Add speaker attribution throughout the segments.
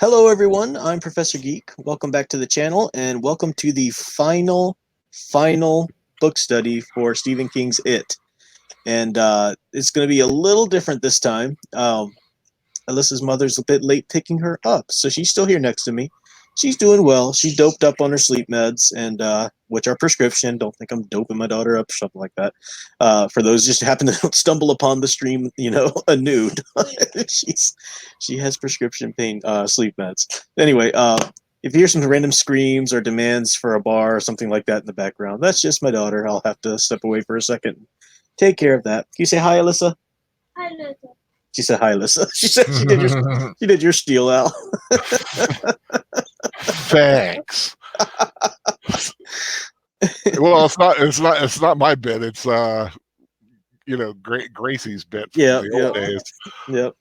Speaker 1: Hello, everyone. I'm Professor Geek. Welcome back to the channel, and welcome to the final book study for Stephen King's It. And it's going to be a little different this time. Alyssa's mother's a bit late picking her up, so she's still here next to me. She's doing well. She's doped up on her sleep meds, and which are prescription. Don't think I'm doping my daughter up or something like that. For those just happen to stumble upon the stream, a nude. She has prescription pain sleep meds. Anyway, if you hear some random screams or demands for a bar or something like that in the background, that's just my daughter. I'll have to step away for a second. Take care of that. Can you say hi, Alyssa?
Speaker 2: Hi, Lisa.
Speaker 1: She said hi, Alyssa. She said she did your steal, Al.
Speaker 3: Thanks. Well, it's not my bit. It's Gracie's bit from the old days.
Speaker 1: Yep.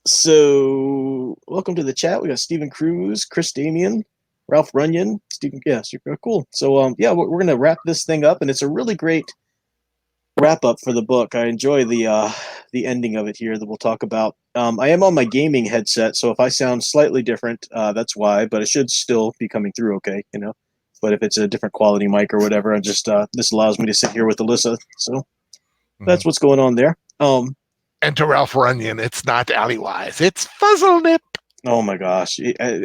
Speaker 1: So welcome to the chat. We got Stephen Cruz, Chris Damian, Ralph Runyon, Stephen. Yeah, super cool. So we're gonna wrap this thing up, and it's a really great wrap up for the book. I enjoy the ending of it here that we'll talk about. I am on my gaming headset, so if I sound slightly different, that's why. But it should still be coming through okay, But if it's a different quality mic or whatever, I just this allows me to sit here with Alyssa. So that's what's going on there.
Speaker 3: And to Ralph Runyon, it's not Alleywise, it's Fuzzlenip.
Speaker 1: Oh my gosh,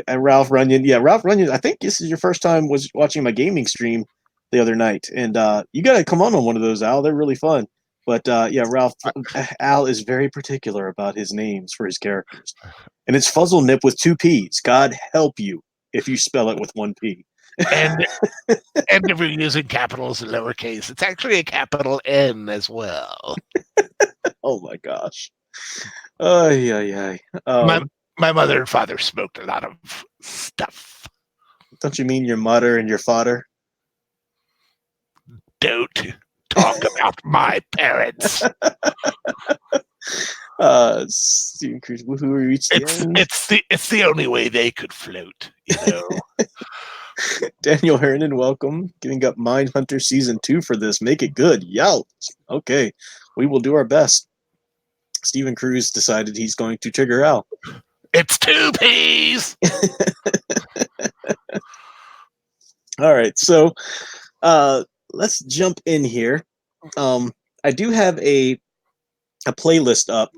Speaker 1: Ralph Runyon. Yeah, Ralph Runyon. I think this is your first time was watching my gaming stream the other night, and you got to come on one of those, Al. They're really fun. But Al is very particular about his names for his characters, and it's Fuzzlenip with 2 P's. God help you if you spell it with 1 P.
Speaker 3: And if you're using capitals and lowercase, it's actually a capital N as well.
Speaker 1: Oh my gosh. My
Speaker 3: mother and father smoked a lot of stuff.
Speaker 1: Don't you mean your mother and your father?
Speaker 3: Don't talk about my parents.
Speaker 1: Stephen Cruz, who reached the end.
Speaker 3: It's the only way they could float,
Speaker 1: Daniel Hernan, welcome. Giving up Mindhunter Season 2 for this. Make it good. Yow. Okay. We will do our best. Stephen Cruz decided he's going to trigger Al.
Speaker 3: It's 2 P's.
Speaker 1: All right. So let's jump in here. I do have a playlist up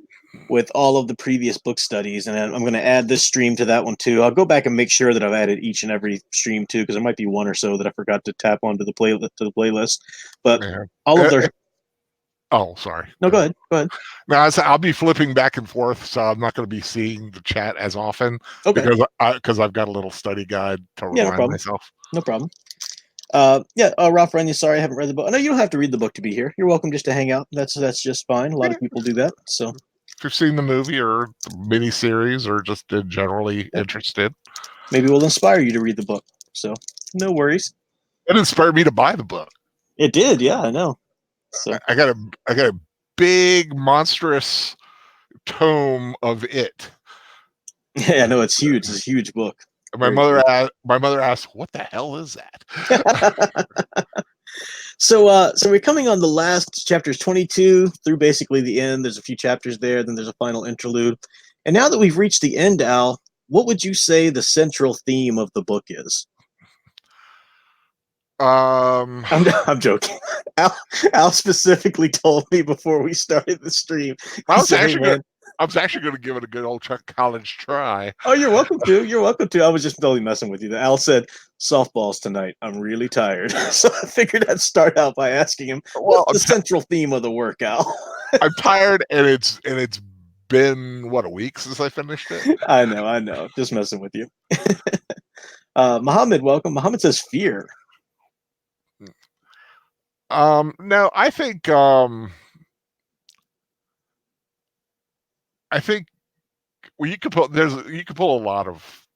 Speaker 1: with all of the previous book studies, and I'm going to add this stream to that one too. I'll go back and make sure that I've added each and every stream too, because there might be one or so that I forgot to tap onto the playlist. But all of their.
Speaker 3: Oh, sorry.
Speaker 1: No, go ahead. Go ahead.
Speaker 3: No, I'll be flipping back and forth, so I'm not going to be seeing the chat as often.
Speaker 1: Okay.
Speaker 3: Because I've got a little study guide to remind myself.
Speaker 1: No problem. Ralph Runyon, sorry I haven't read the book. No, you don't have to read the book to be here. You're welcome just to hang out. That's just fine. A lot of people do that. So
Speaker 3: if you've seen the movie or the miniseries or just generally interested,
Speaker 1: maybe we'll inspire you to read the book. So no worries.
Speaker 3: It inspired me to buy the book.
Speaker 1: It did, yeah, I know. So
Speaker 3: I got a big monstrous tome of it.
Speaker 1: Yeah, I know it's huge. It's a huge book.
Speaker 3: My mother asked, "What the hell is that?"
Speaker 1: So we're coming on the last chapters 22 through basically the end. There's a few chapters there, then there's a final interlude. And now that we've reached the end, Al, what would you say the central theme of the book is? I'm joking. Al specifically told me before we started the stream.
Speaker 3: I was actually going to give it a good old Chuck Collins try.
Speaker 1: Oh, you're welcome to. You're welcome to. I was just totally messing with you. Al said, softballs tonight. I'm really tired. So I figured I'd start out by asking him, what's the central theme of the work, Al?
Speaker 3: I'm tired, and it's been, a week since I finished it?
Speaker 1: I know. Just messing with you. Muhammad, welcome. Muhammad says fear.
Speaker 3: No, I think you could pull a lot of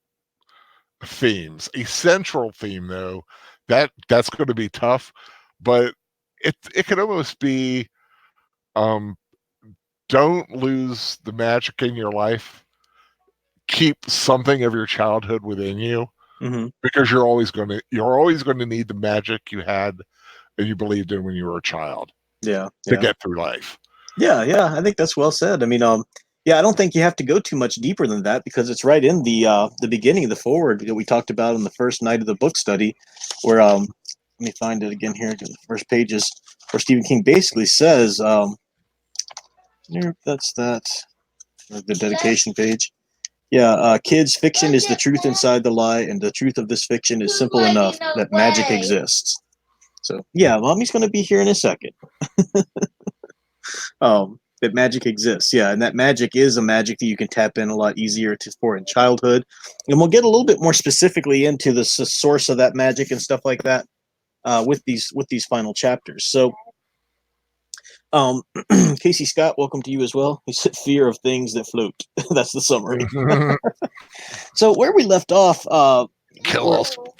Speaker 3: themes. A central theme, though, that's going to be tough, but it could almost be don't lose the magic in your life. Keep something of your childhood within you, because you're always going to need the magic you had and you believed in when you were a child.
Speaker 1: To
Speaker 3: get through life.
Speaker 1: Yeah, I think that's well said. I mean, Yeah, I don't think you have to go too much deeper than that because it's right in the beginning, the forward that we talked about on the first night of the book study, where let me find it again here. The first pages where Stephen King basically says, that's that the dedication page. Yeah, kids, fiction is the truth inside the lie, and the truth of this fiction is simple enough that magic exists. So yeah, mommy's going to be here in a second. That magic exists, yeah, and that magic is a magic that you can tap in a lot easier for in childhood, and we'll get a little bit more specifically into the source of that magic and stuff like that with these final chapters. So, Casey Scott, welcome to you as well. He said, "Fear of things that float." That's the summary. So where we left off,
Speaker 3: kill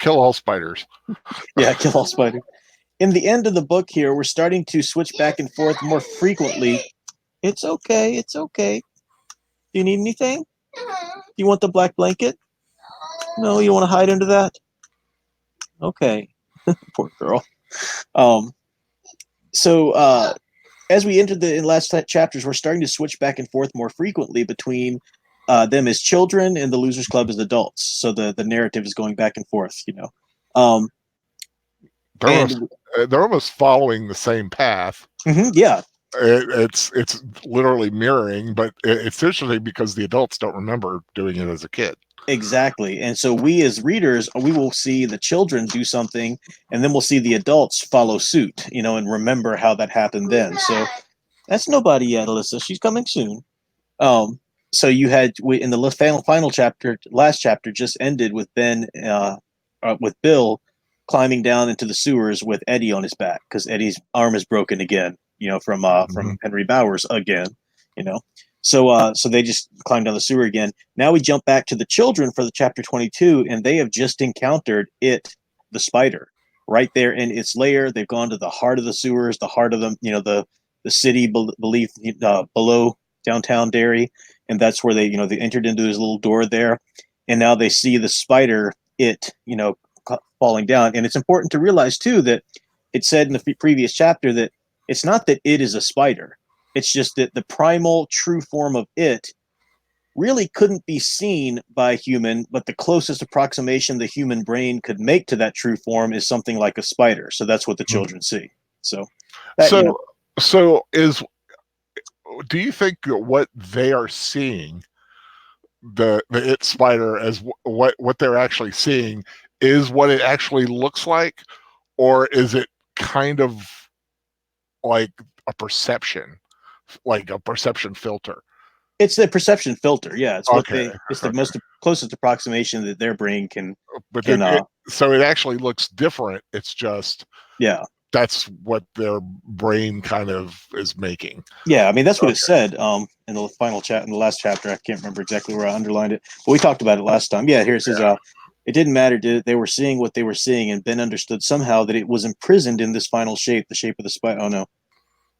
Speaker 3: all spiders.
Speaker 1: Yeah, kill all spiders. In the end of the book here, we're starting to switch back and forth more frequently. It's okay. It's okay. Do you need anything? You want the black blanket? No, you want to hide under that? Okay. Poor girl. So as we entered the last chapters, we're starting to switch back and forth more frequently between them as children and the Losers Club as adults. So the narrative is going back and forth, you know.
Speaker 3: They're almost following the same path.
Speaker 1: Yeah.
Speaker 3: It's literally mirroring, but it's interesting because the adults don't remember doing it as a kid.
Speaker 1: Exactly. And so we as readers, we will see the children do something, and then we'll see the adults follow suit, you know, and remember how that happened then. So that's nobody yet, Alyssa. She's coming soon. So you had in the final chapter, last chapter just ended with with Bill climbing down into the sewers with Eddie on his back because Eddie's arm is broken again, you know, from Henry Bowers again, you know. So they just climbed down the sewer again. Now we jump back to the children for the chapter 22, and they have just encountered the spider, right there in its lair. They've gone to the heart of the sewers, the heart of the city below downtown Derry, and that's where they entered into this little door there, and now they see the spider, falling down. And it's important to realize too that it said in the previous chapter that it's not that it is a spider. It's just that the primal true form of it really couldn't be seen by a human, but the closest approximation the human brain could make to that true form is something like a spider. So that's what the children see. So
Speaker 3: do you think what they are seeing, the it spider, as what they're actually seeing is what it actually looks like, or is it kind of like a perception filter?
Speaker 1: It's the perception filter. Yeah, it's the most closest approximation that their brain can.
Speaker 3: So it actually looks different. It's just that's what their brain kind of is making.
Speaker 1: Yeah, I mean that's what it said in the final in the last chapter. I can't remember exactly where I underlined it, but we talked about it last time. Yeah, here it says it didn't matter. They were seeing what they were seeing, and Ben understood somehow that it was imprisoned in this final shape, the shape of the spider. Oh no,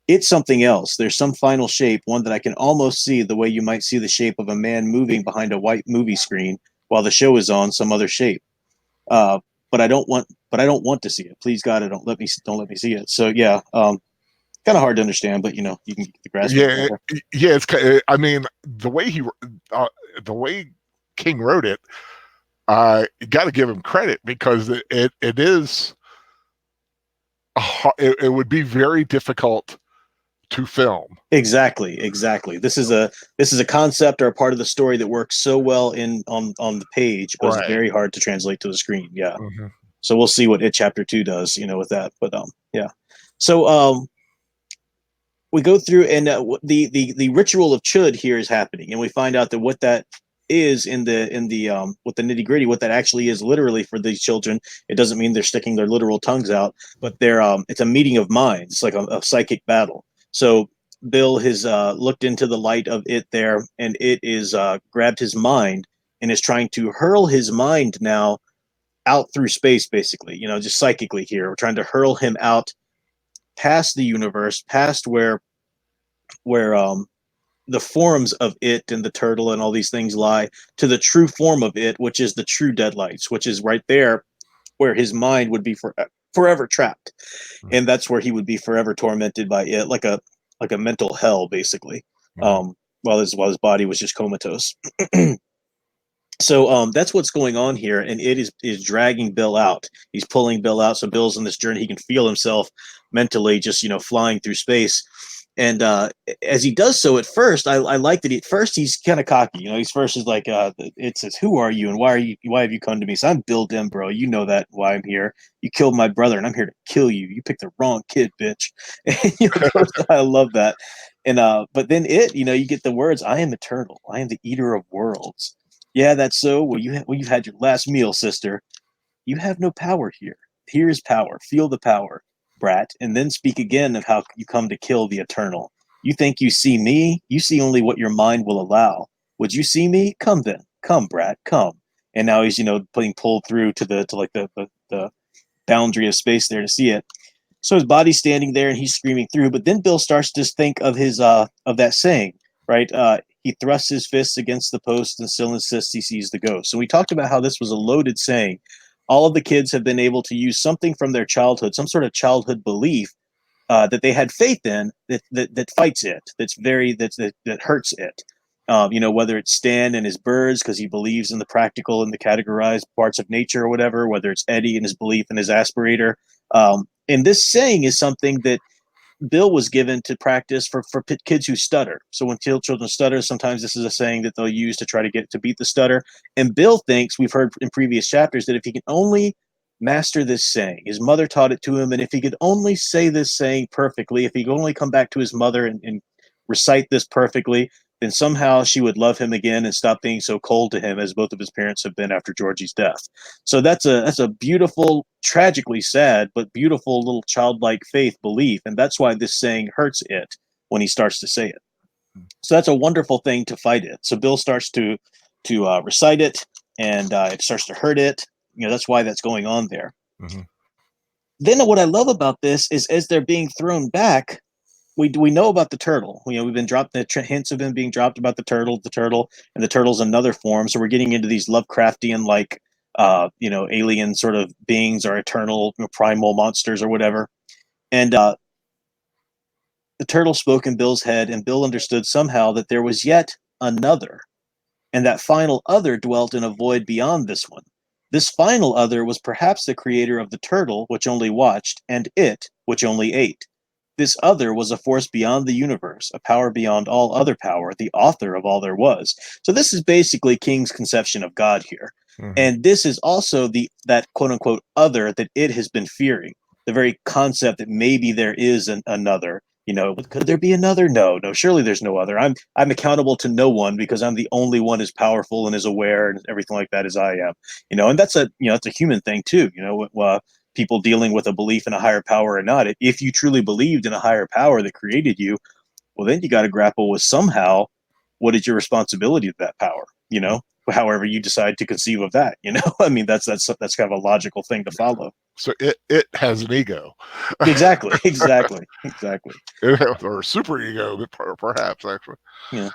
Speaker 1: it's something else. There's some final shape, one that I can almost see the way you might see the shape of a man moving behind a white movie screen while the show is on. Some other shape. But I don't want to see it. Please God, don't let me see it. So yeah, kind of hard to understand, but you can get the grasp.
Speaker 3: It's. I mean, the way King wrote it, you got to give him credit because it is. It would be very difficult to film.
Speaker 1: Exactly. This is a concept or a part of the story that works so well on the page, but it's very hard to translate to the screen. Yeah. Mm-hmm. So we'll see what chapter 2 does, with that. But yeah. So we go through, and the ritual of chud here is happening, and we find out that what that is with the nitty gritty, what that actually is literally for these children. It doesn't mean they're sticking their literal tongues out, but it's a meeting of minds. It's like a psychic battle. So Bill has looked into the light of it there, and it is grabbed his mind and is trying to hurl his mind now out through space, basically, just psychically here. We're trying to hurl him out past the universe, past where the forms of it and the turtle and all these things lie, to the true form of it, which is the true deadlights, which is right there where his mind would be forever trapped. And that's where he would be forever tormented by it, like a mental hell, basically. Well, while his body was just comatose. So that's what's going on here, and it is dragging Bill out. He's pulling Bill out, so Bill's on this journey. He can feel himself mentally just flying through space. And as he does so, at first, I like that. At first, he's kind of cocky. He's first is like, it says, "Who are you, and why have you come to me?" So I'm Bill Denbrough. You know that why I'm here. You killed my brother, and I'm here to kill you. You picked the wrong kid, bitch. And, I love that. And but then you get the words, "I am eternal. I am the eater of worlds." Yeah, that's so. Well, you've had your last meal, sister. You have no power here. Here is power. Feel the power, brat, and then speak again of how you come to kill the eternal. You think you see me? You see only what your mind will allow. Would you see me? Come then. Come, brat, come. And now he's, being pulled through to the boundary of space there to see it. So his body's standing there and he's screaming through. But then Bill starts to think of his of that saying, right? He thrusts his fists against the post and still insists he sees the ghost. So we talked about how this was a loaded saying. All of the kids have been able to use something from their childhood, some sort of childhood belief that they had faith in that fights it, that hurts it. Whether it's Stan and his birds because he believes in the practical and the categorized parts of nature or whatever, whether it's Eddie and his belief in his aspirator. And this saying is something that Bill was given to practice for kids who stutter. So when children stutter, sometimes this is a saying that they'll use to try to get to beat the stutter. And Bill thinks, we've heard in previous chapters, that if he can only master this saying, his mother taught it to him, and if he could only say this saying perfectly, if he could only come back to his mother and recite this perfectly, then somehow she would love him again and stop being so cold to him as both of his parents have been after Georgie's death. So that's a beautiful, tragically sad, but beautiful little childlike faith belief. And that's why this saying hurts it when he starts to say it. So that's a wonderful thing to fight it. So Bill starts to recite it, and it starts to hurt it. That's why that's going on there.
Speaker 3: Mm-hmm.
Speaker 1: Then what I love about this is as they're being thrown back, we know about the turtle. We've been dropped, the hints have been being dropped about the turtle, and the turtle's another form. So we're getting into these Lovecraftian like alien sort of beings or eternal primal monsters or whatever. And the turtle spoke in Bill's head, and Bill understood somehow that there was yet another, and that final other dwelt in a void beyond this one. This final other was perhaps the creator of the turtle, which only watched, and it, which only ate. This other was a force beyond the universe, a power beyond all other power, the author of all there was. So this is basically King's conception of God here. Mm-hmm. And this is also that quote unquote other that it has been fearing. The very concept that maybe there is another. Could there be another? No, surely there's no other. I'm accountable to no one because I'm the only one as powerful and as aware and everything like that as I am. And that's a human thing too. People dealing with a belief in a higher power or not. If you truly believed in a higher power that created you, well, then you got to grapple with somehow what is your responsibility of that power, however you decide to conceive of that, I mean, that's kind of a logical thing to follow.
Speaker 3: So it has an ego.
Speaker 1: Exactly.
Speaker 3: Or super ego, perhaps, actually.
Speaker 1: Yeah.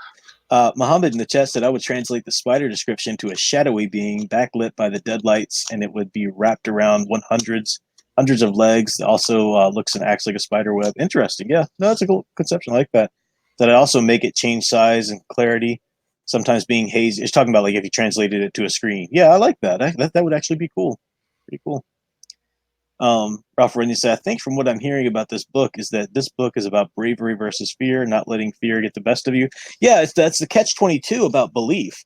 Speaker 1: Muhammad in the chat said, I would translate the spider description to a shadowy being backlit by the deadlights, and it would be wrapped around hundreds of legs. Also looks and acts like a spider web. Interesting. Yeah, no, that's a cool conception. I like that. That I also make it change size and clarity, sometimes being hazy. It's talking about like if you translated it to a screen. Yeah, I like that. That would actually be cool. Pretty cool. Ralph Rennie said, I think from what I'm hearing about this book is that this book is about bravery versus fear, not letting fear get the best of you. Yeah, that's the catch-22 about belief.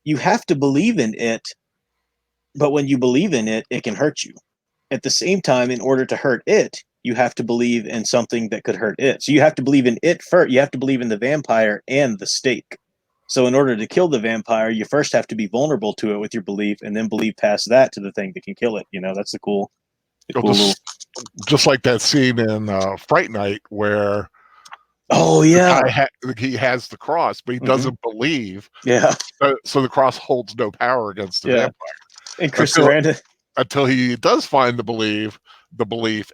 Speaker 1: You have to believe in it, but when you believe in it, it can hurt you. At the same time, in order to hurt it, you have to believe in something that could hurt it. So you have to believe in it first. You have to believe in the vampire and the stake. So in order to kill the vampire, you first have to be vulnerable to it with your belief, and then believe past that to the thing that can kill it. That's the cool.
Speaker 3: Just like that scene in Fright Night where he has the cross, but he doesn't believe.
Speaker 1: Yeah.
Speaker 3: So the cross holds no power against the vampire.
Speaker 1: And Chris Sarandon,
Speaker 3: until he does find the belief,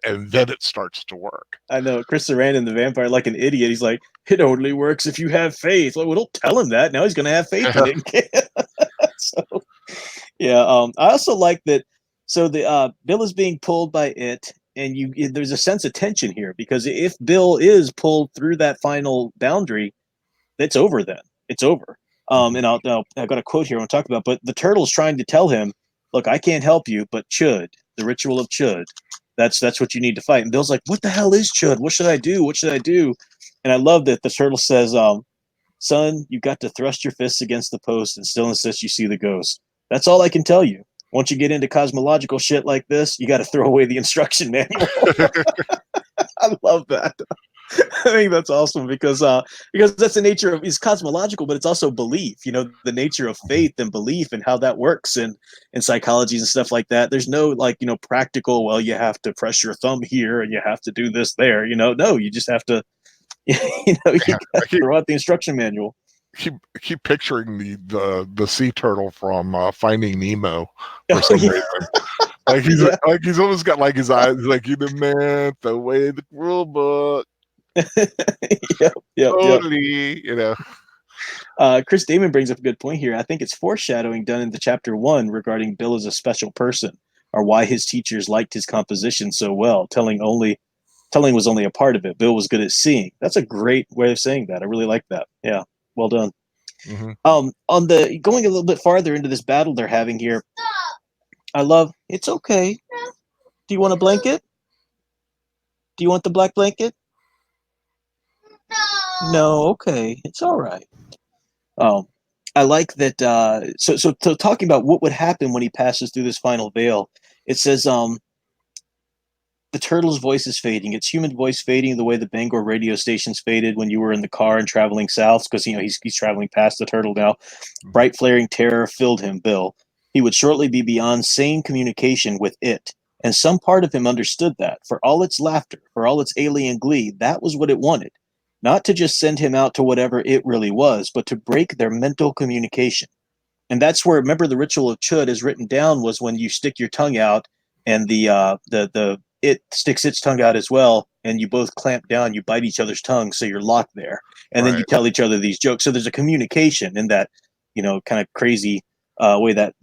Speaker 3: and then it starts to work.
Speaker 1: I know Chris Sarandon, the vampire, like an idiot. He's like, it only works if you have faith. Like, well, don't tell him that. Now he's going to have faith in it. So, yeah. I also like that. So the Bill is being pulled by it, and there's a sense of tension here because if Bill is pulled through that final boundary, it's over then. It's over. And I've got a quote here I want to talk about, but the turtle's trying to tell him, look, I can't help you, but Chud, the ritual of Chud, that's what you need to fight. And Bill's like, what the hell is Chud? What should I do? What should I do? And I love that the turtle says, son, you got to thrust your fists against the post and still insist you see the ghost. That's all I can tell you. Once you get into cosmological shit like this, you got to throw away the instruction manual. I love that. I think that's awesome because that's the nature of, it's cosmological, but it's also belief, the nature of faith and belief and how that works in psychology and stuff like that. There's no practical, well, you have to press your thumb here and you have to do this there, no, you just have to, you got to throw out the instruction manual.
Speaker 3: Keep picturing the sea turtle from Finding Nemo for some reason. Like he's almost got his eyes like you demand the way the rule book. Totally.
Speaker 1: Chris Damon brings up a good point here. I think it's foreshadowing done in the chapter 1 regarding Bill as a special person, or why his teachers liked his composition so well. Telling was only a part of it. Bill was good at seeing. That's a great way of saying that. I really like that. Yeah, well done.
Speaker 3: Mm-hmm.
Speaker 1: On the going a little bit farther into this battle they're having here, I love. It's okay. Do you want a blanket? Do you want the black blanket? No, okay, it's all right. I like that. So talking about what would happen when he passes through this final veil, it says, the turtle's voice is fading. Its human voice fading the way the Bangor radio stations faded when you were in the car and traveling south, because he's traveling past the turtle now. Bright flaring terror filled him, Bill. He would shortly be beyond sane communication with it. And some part of him understood that. For all its laughter, for all its alien glee, that was what it wanted. Not to just send him out to whatever it really was, but to break their mental communication. And that's where, remember, the ritual of Chud is written down was when you stick your tongue out and it sticks its tongue out as well, and you both clamp down, you bite each other's tongues, so you're locked there. And then you tell each other these jokes. So there's a communication in that, kind of crazy way that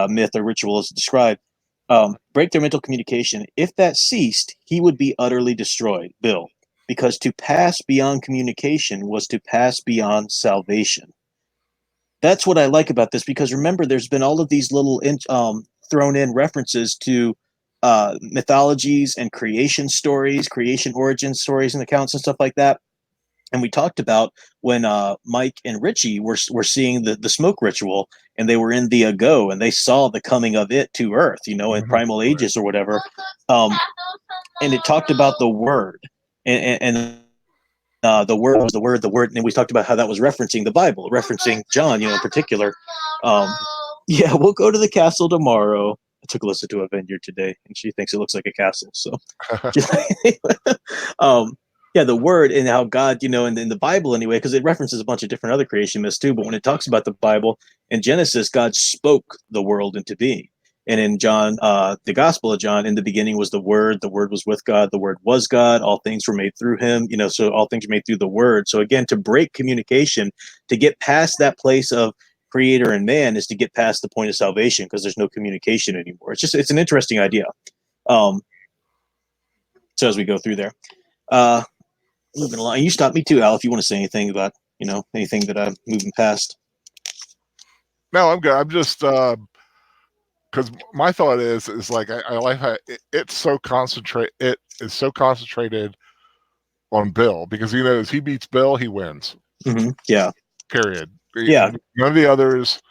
Speaker 1: myth or ritual is described. Break their mental communication. If that ceased, he would be utterly destroyed, Bill, because to pass beyond communication was to pass beyond salvation. That's what I like about this, because remember, there's been all of these little thrown in references to mythologies and creation stories, creation origin stories and accounts and stuff like that. And we talked about when Mike and Richie were seeing the smoke ritual, and they were in the Ago, and they saw the coming of it to Earth, in primal ages or whatever. And it talked about the word, and the word was the word, and we talked about how that was referencing the Bible, referencing John, in particular. Yeah, we'll go to the castle tomorrow. I took Alyssa to a vineyard today, and she thinks it looks like a castle. So, yeah, the word and how God, in the Bible anyway, because it references a bunch of different other creation myths too. But when it talks about the Bible in Genesis, God spoke the world into being. And in John, the Gospel of John, in the beginning was the Word was with God, the Word was God, all things were made through him, so all things are made through the Word. So again, to break communication, to get past that place of creator and man is to get past the point of salvation, because there's no communication anymore. It's an interesting idea. So as we go through there, moving along, you stop me too, Al, if you want to say anything about, anything that I'm moving past.
Speaker 3: No, I'm good. I'm just, because my thought is like I like how it's so concentrate. It is so concentrated on Bill, because he knows he beats Bill, he wins.
Speaker 1: Mm-hmm. Yeah.
Speaker 3: Period.
Speaker 1: Yeah.
Speaker 3: None of the others.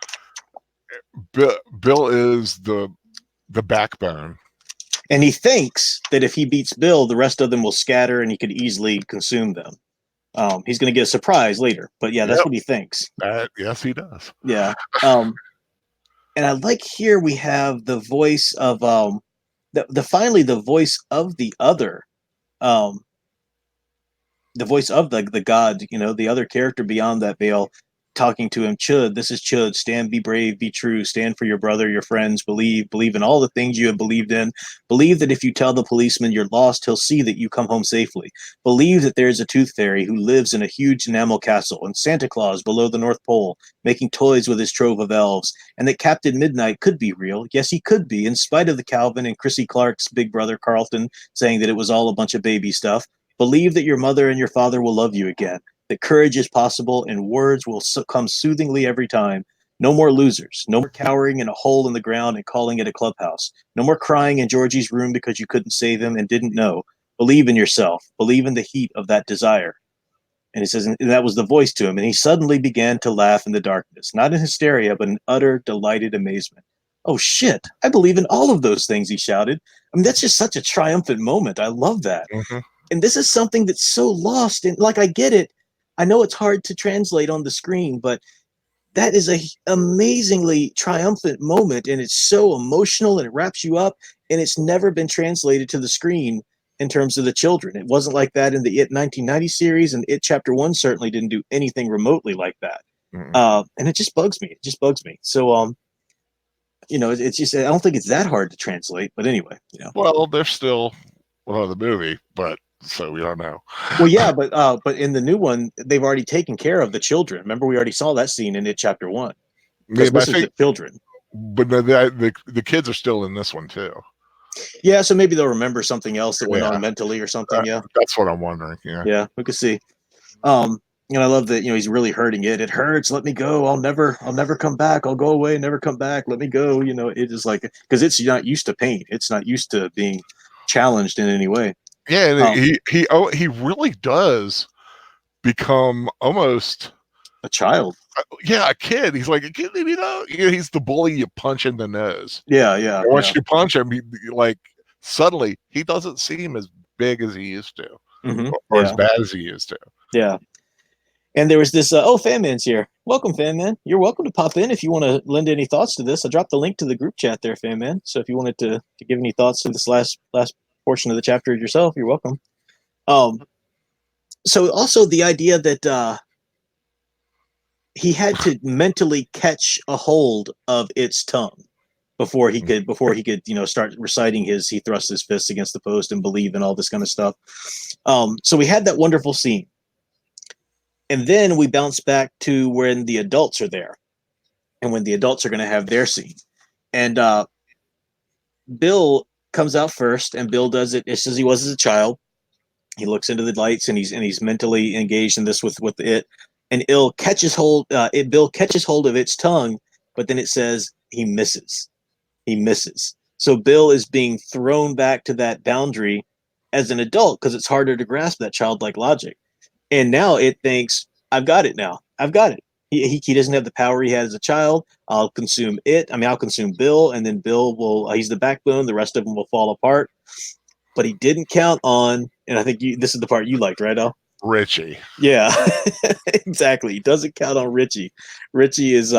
Speaker 3: Bill is the backbone.
Speaker 1: And he thinks that if he beats Bill, the rest of them will scatter, and he could easily consume them. He's going to get a surprise later, but yeah, that's what he thinks.
Speaker 3: Yes, he does.
Speaker 1: Yeah. And I like here we have the voice of finally the voice of the other, the voice of the god, the other character beyond that veil, talking to him. Chud, this is Chud. Stand, be brave, be true. Stand for your brother, your friends. Believe in all the things you have believed in. Believe that if you tell the policeman you're lost, he'll see that you come home safely. Believe that there is a tooth fairy who lives in a huge enamel castle, and Santa Claus below the North Pole, making toys with his trove of elves, and that Captain Midnight could be real. Yes, he could be, in spite of the Calvin and Chrissy Clark's big brother Carlton saying that it was all a bunch of baby stuff. Believe that your mother and your father will love you again. that courage is possible and words will come soothingly every time. No more losers. No more cowering in a hole in the ground and calling it a clubhouse. No more crying in Georgie's room because you couldn't save him and didn't know. Believe in yourself. Believe in the heat of that desire. And he says, and that was the voice to him. And he suddenly began to laugh in the darkness, not in hysteria, but in utter delighted amazement. Oh, shit. I believe in all of those things, he shouted. I mean, that's just such a triumphant moment. I love that.
Speaker 3: Mm-hmm.
Speaker 1: And this is something that's so lost. And like, I get it. I know it's hard to translate on the screen, but that is a amazingly triumphant moment. And it's so emotional and it wraps you up. And it's never been translated to the screen in terms of the children. It wasn't like that in the It 1990 series, and It Chapter 1 certainly didn't do anything remotely like that. Mm-hmm. And it just bugs me. It just bugs me. So, you know, it's just, I don't think it's that hard to translate, but anyway, you know.
Speaker 3: Well, they're still the movie, but so we don't know.
Speaker 1: Well, yeah, but in the new one, they've already taken care of the children. Remember, we already saw that scene in It Chapter 1.
Speaker 3: Yeah,
Speaker 1: this is the children.
Speaker 3: But the kids are still in this one too.
Speaker 1: Yeah, so maybe they'll remember something else that went on mentally or something. Yeah,
Speaker 3: that's what I'm wondering.
Speaker 1: Yeah, we could see. And I love that, you know, he's really hurting it. It hurts. Let me go. I'll never come back. I'll go away and never come back. Let me go. You know, it is like, because it's not used to pain. It's not used to being challenged in any way.
Speaker 3: Yeah, and he really does become almost
Speaker 1: a child.
Speaker 3: A kid. He's like a kid, you know. He's the bully you punch in the nose.
Speaker 1: Yeah.
Speaker 3: And once you punch him, like suddenly he doesn't seem as big as he used to, or as bad as he used to.
Speaker 1: Yeah. And there was this, Fan Man's here. Welcome, Fan Man. You're welcome to pop in if you want to lend any thoughts to this. I dropped the link to the group chat there, Fan Man. So if you wanted to give any thoughts to this last portion of the chapter yourself, you're welcome. So also the idea that he had to mentally catch a hold of its tongue before he could, you know, start reciting he thrust his fists against the post and believe in all this kind of stuff. So we had that wonderful scene. And then we bounce back to when the adults are there and when the adults are going to have their scene. And Bill comes out first, and Bill does it just as he was as a child. He looks into the lights, and he's mentally engaged in this with it. And Bill catches hold of its tongue, but then it says he misses. He misses. So Bill is being thrown back to that boundary as an adult because it's harder to grasp that childlike logic. And now it thinks, I've got it now. I've got it. He doesn't have the power he had as a child. I'll consume it. I mean, I'll consume Bill, and then Bill will, he's the backbone. The rest of them will fall apart. But he didn't count on, and I think this is the part you liked, right, Al?
Speaker 3: Richie.
Speaker 1: Yeah, exactly. He doesn't count on Richie. Richie is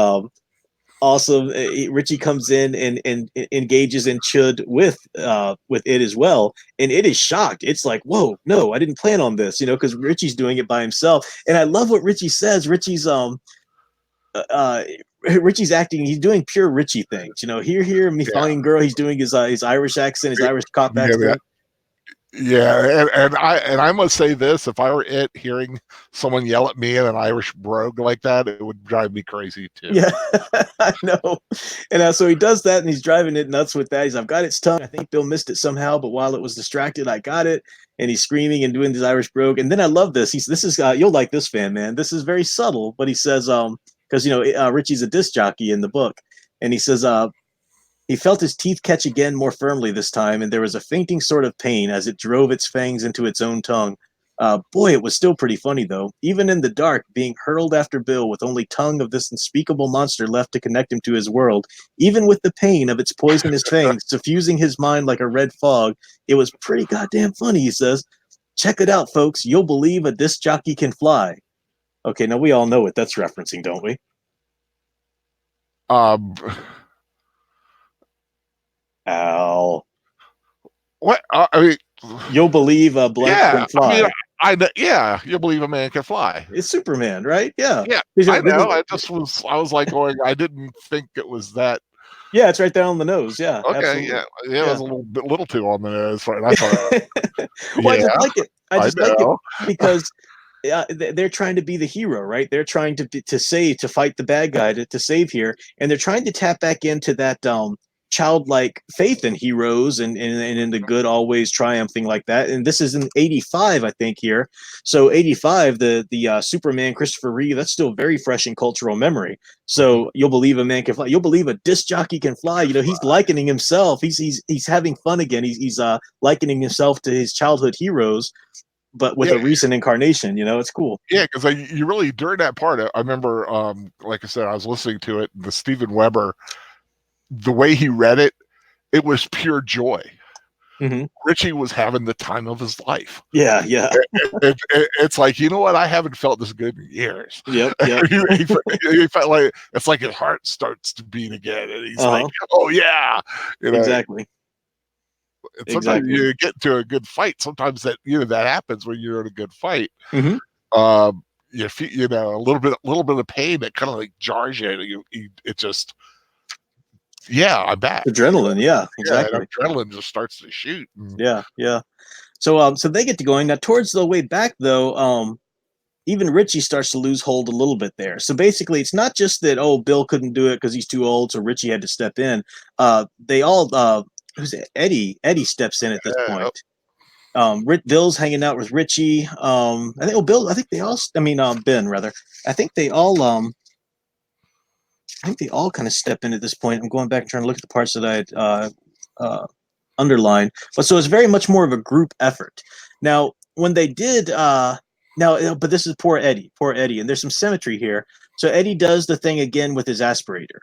Speaker 1: awesome. Richie comes in and engages in chud with it as well, and it is shocked. It's like, whoa, no, I didn't plan on this, you know, because Richie's doing it by himself. And I love what Richie says. Richie's acting. He's doing pure Richie things, you know. Hear me fine girl. He's doing his Irish accent, his Irish cop accent.
Speaker 3: Yeah, and I must say this: if I were hearing someone yell at me in an Irish brogue like that, it would drive me crazy too.
Speaker 1: Yeah, I know. And so he does that, and he's driving it nuts with that. He's, I've got its tongue. I think Bill missed it somehow, but while it was distracted, I got it. And he's screaming and doing this Irish brogue. And then I love this. You'll like this, Fan Man. This is very subtle, but he says, because you know Richie's a disc jockey in the book, and he says, he felt his teeth catch again more firmly this time, and there was a fainting sort of pain as it drove its fangs into its own tongue. Boy, it was still pretty funny, though. Even in the dark, being hurled after Bill with only tongue of this unspeakable monster left to connect him to his world, even with the pain of its poisonous fangs suffusing his mind like a red fog, it was pretty goddamn funny, he says. Check it out, folks. You'll believe a disc jockey can fly. Okay, now we all know what that's referencing, don't we? Al.
Speaker 3: What? I mean,
Speaker 1: you'll believe a blank can fly.
Speaker 3: I mean, you'll believe a man can fly.
Speaker 1: It's Superman, right? Yeah.
Speaker 3: I know. I was like going, I didn't think it was that.
Speaker 1: Yeah, it's right there on the nose. Yeah.
Speaker 3: Okay.
Speaker 1: Absolutely.
Speaker 3: Yeah. It was a little too on the nose. I thought.
Speaker 1: Well, I just like it. I just like it because they're trying to be the hero, right? They're trying to fight the bad guy to save here, and they're trying to tap back into that childlike faith in heroes and in the good always triumphing like that. And this is in 85, I think here. So 85, the Superman Christopher Reeve, that's still very fresh in cultural memory. So you'll believe a man can fly. You'll believe a disc jockey can fly. You know, he's likening himself. He's having fun again. He's likening himself to his childhood heroes, but with a recent incarnation. You know, it's cool.
Speaker 3: Yeah, because you really, during that part, I remember, like I said, I was listening to it, the Steven Weber, the way he read it, it was pure joy.
Speaker 1: Mm-hmm.
Speaker 3: Richie was having the time of his life.
Speaker 1: Yeah.
Speaker 3: It's like, you know what? I haven't felt this good in years.
Speaker 1: Yep.
Speaker 3: He felt like it's like his heart starts to beat again, and he's like, "Oh yeah," you know.
Speaker 1: Exactly.
Speaker 3: And sometimes you get into a good fight. Sometimes that that happens when you're in a good fight.
Speaker 1: Mm-hmm.
Speaker 3: You feel, a little bit of pain that kind of like jars you. It just, I'm back.
Speaker 1: Adrenaline, yeah, exactly.
Speaker 3: Yeah, adrenaline just starts to shoot.
Speaker 1: Yeah. So they get to going. Now towards the way back though, even Richie starts to lose hold a little bit there. So basically it's not just that, Bill couldn't do it because he's too old, so Richie had to step in. They all who's it? Eddie steps in at this point. Bill's hanging out with Richie. I think they all, Ben rather. I think they all kind of step in at this point. I'm going back and trying to look at the parts that I had underlined. But so it's very much more of a group effort. Now, when they did, but this is poor Eddie, and there's some symmetry here. So Eddie does the thing again with his aspirator.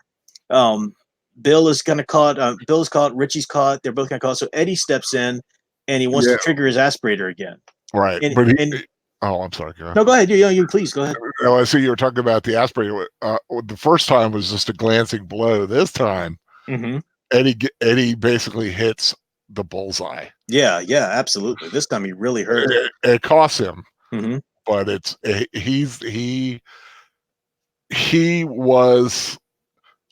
Speaker 1: Bill is kind of caught. Bill's caught. Richie's caught. They're both kind of caught. So Eddie steps in, and he wants to trigger his aspirator again.
Speaker 3: Right. I'm sorry.
Speaker 1: No, go ahead. You please go ahead.
Speaker 3: I see you were talking about the aspirator. The first time was just a glancing blow. This time, Eddie basically hits the bullseye.
Speaker 1: Yeah, absolutely. This time he really hurt.
Speaker 3: It costs him,
Speaker 1: but
Speaker 3: he was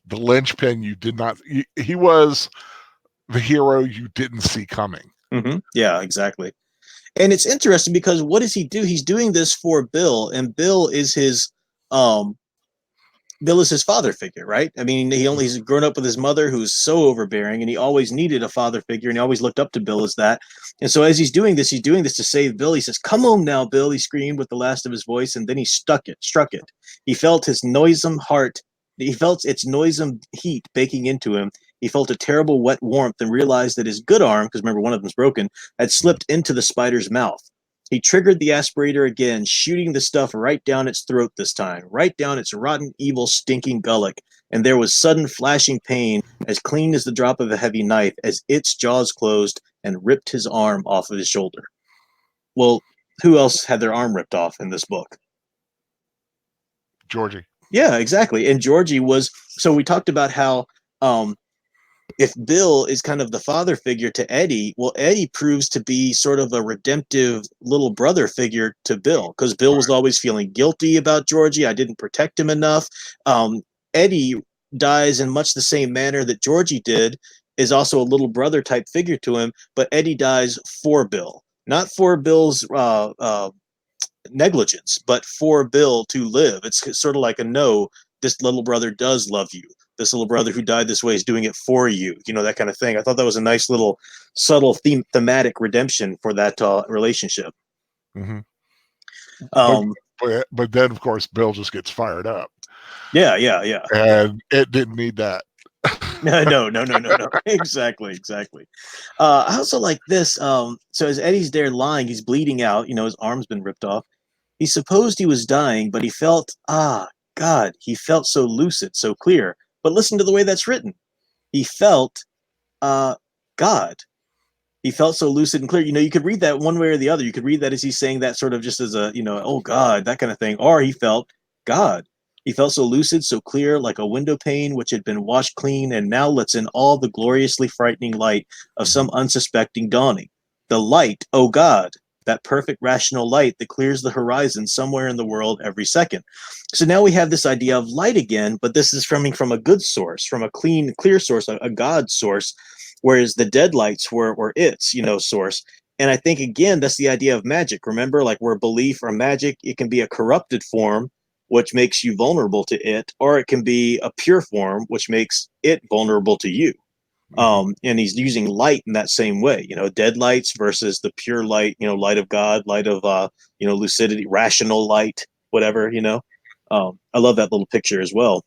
Speaker 3: the linchpin you did not. He was the hero you didn't see coming.
Speaker 1: Yeah, exactly. And it's interesting because what does he do? He's doing this for Bill, and Bill is his father figure, right? I mean, he's grown up with his mother who's so overbearing, and he always needed a father figure, and he always looked up to Bill as that. And so as he's doing this to save Bill. He says, "Come home now, Bill," he screamed with the last of his voice, and then he struck it. He felt his noisome heart. He felt its noisome heat baking into him. He felt a terrible wet warmth and realized that his good arm, because remember one of them's broken, had slipped into the spider's mouth. He triggered the aspirator again, shooting the stuff right down its throat this time, right down its rotten, evil, stinking gullet. And there was sudden flashing pain, as clean as the drop of a heavy knife, as its jaws closed and ripped his arm off of his shoulder. Well, who else had their arm ripped off in this book?
Speaker 3: Georgie.
Speaker 1: Yeah, exactly. And Georgie was, so we talked about how if Bill is kind of the father figure to Eddie, well, Eddie proves to be sort of a redemptive little brother figure to Bill, because Bill was always feeling guilty about Georgie. I didn't protect him enough. Eddie dies in much the same manner that Georgie did, is also a little brother type figure to him, but Eddie dies for Bill, not for Bill's negligence, but for Bill to live. It's sort of like this little brother does love you. This little brother who died this way is doing it for you, that kind of thing. I thought that was a nice little subtle thematic redemption for that relationship.
Speaker 3: But then, of course, Bill just gets fired up.
Speaker 1: Yeah.
Speaker 3: And it didn't need that.
Speaker 1: No. Exactly. I also like this. So as Eddie's there lying, he's bleeding out. His arm's been ripped off. He supposed he was dying, but he felt, God, he felt so lucid, so clear. But listen to the way that's written. He felt God. He felt so lucid and clear. You could read that one way or the other. You could read that as he's saying that sort of just as a, oh God, that kind of thing. Or he felt God. He felt so lucid, so clear, like a window pane which had been washed clean and now lets in all the gloriously frightening light of some unsuspecting dawning. The light, oh God, that perfect rational light that clears the horizon somewhere in the world every second. So now we have this idea of light again, but this is coming from a good source, from a clean, clear source, a God source, whereas the dead lights were its, source. And I think, again, that's the idea of magic. Remember, like where belief or magic, it can be a corrupted form, which makes you vulnerable to it, or it can be a pure form, which makes it vulnerable to you. And he's using light in that same way, dead lights versus the pure light, light of God, light of lucidity, rational light, whatever. I love that little picture as well.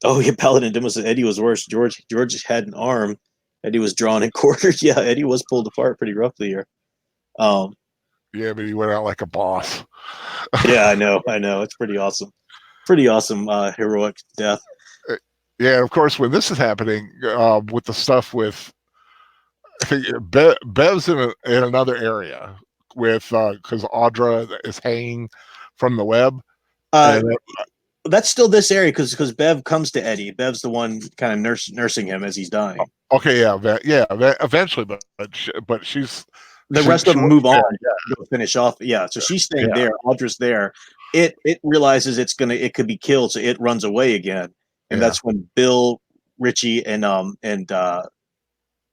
Speaker 1: Oh yeah, Paladin Demo said Eddie was worse. George had an arm. Eddie was drawn and quartered. Yeah, Eddie was pulled apart pretty roughly here.
Speaker 3: Yeah, but he went out like a boss.
Speaker 1: Yeah, I know. It's pretty awesome. Pretty awesome, heroic death.
Speaker 3: Yeah, of course, when this is happening, with the stuff with, I think Bev's in another area with, because Audra is hanging from the web.
Speaker 1: That's still this area because Bev comes to Eddie. Bev's the one kind of nursing him as he's dying.
Speaker 3: Okay, eventually, but she's
Speaker 1: the rest of them move on to finish off. Yeah, so she's staying there. Audra's there. It realizes it could be killed, so it runs away again, and that's when Bill, Richie, and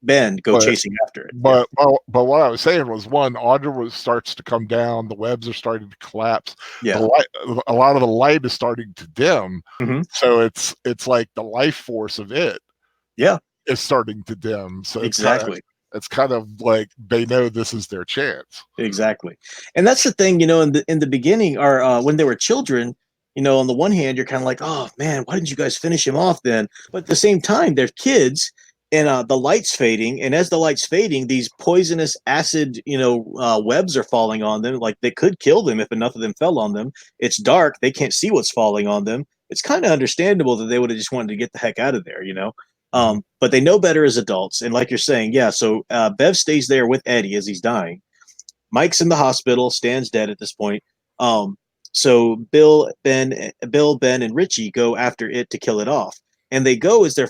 Speaker 1: Ben go chasing after it.
Speaker 3: But what I was saying was, one, Audra starts to come down. The webs are starting to collapse.
Speaker 1: Yeah,
Speaker 3: a lot of the light is starting to dim.
Speaker 1: Mm-hmm.
Speaker 3: So it's like the life force of it.
Speaker 1: Yeah,
Speaker 3: is starting to dim. So
Speaker 1: exactly.
Speaker 3: It's kind of like they know this is their chance.
Speaker 1: Exactly, and that's the thing. In the beginning, or when they were children, on the one hand, you're kind of like, oh man, why didn't you guys finish him off then? But at the same time, they're kids. And the light's fading, and as the light's fading, these poisonous acid, webs are falling on them. Like they could kill them if enough of them fell on them. It's dark; they can't see what's falling on them. It's kind of understandable that they would have just wanted to get the heck out of there, But they know better as adults, and like you're saying, yeah. So Bev stays there with Eddie as he's dying. Mike's in the hospital, Stan's dead at this point. So Bill, Ben, and Richie go after it to kill it off. And they go as they're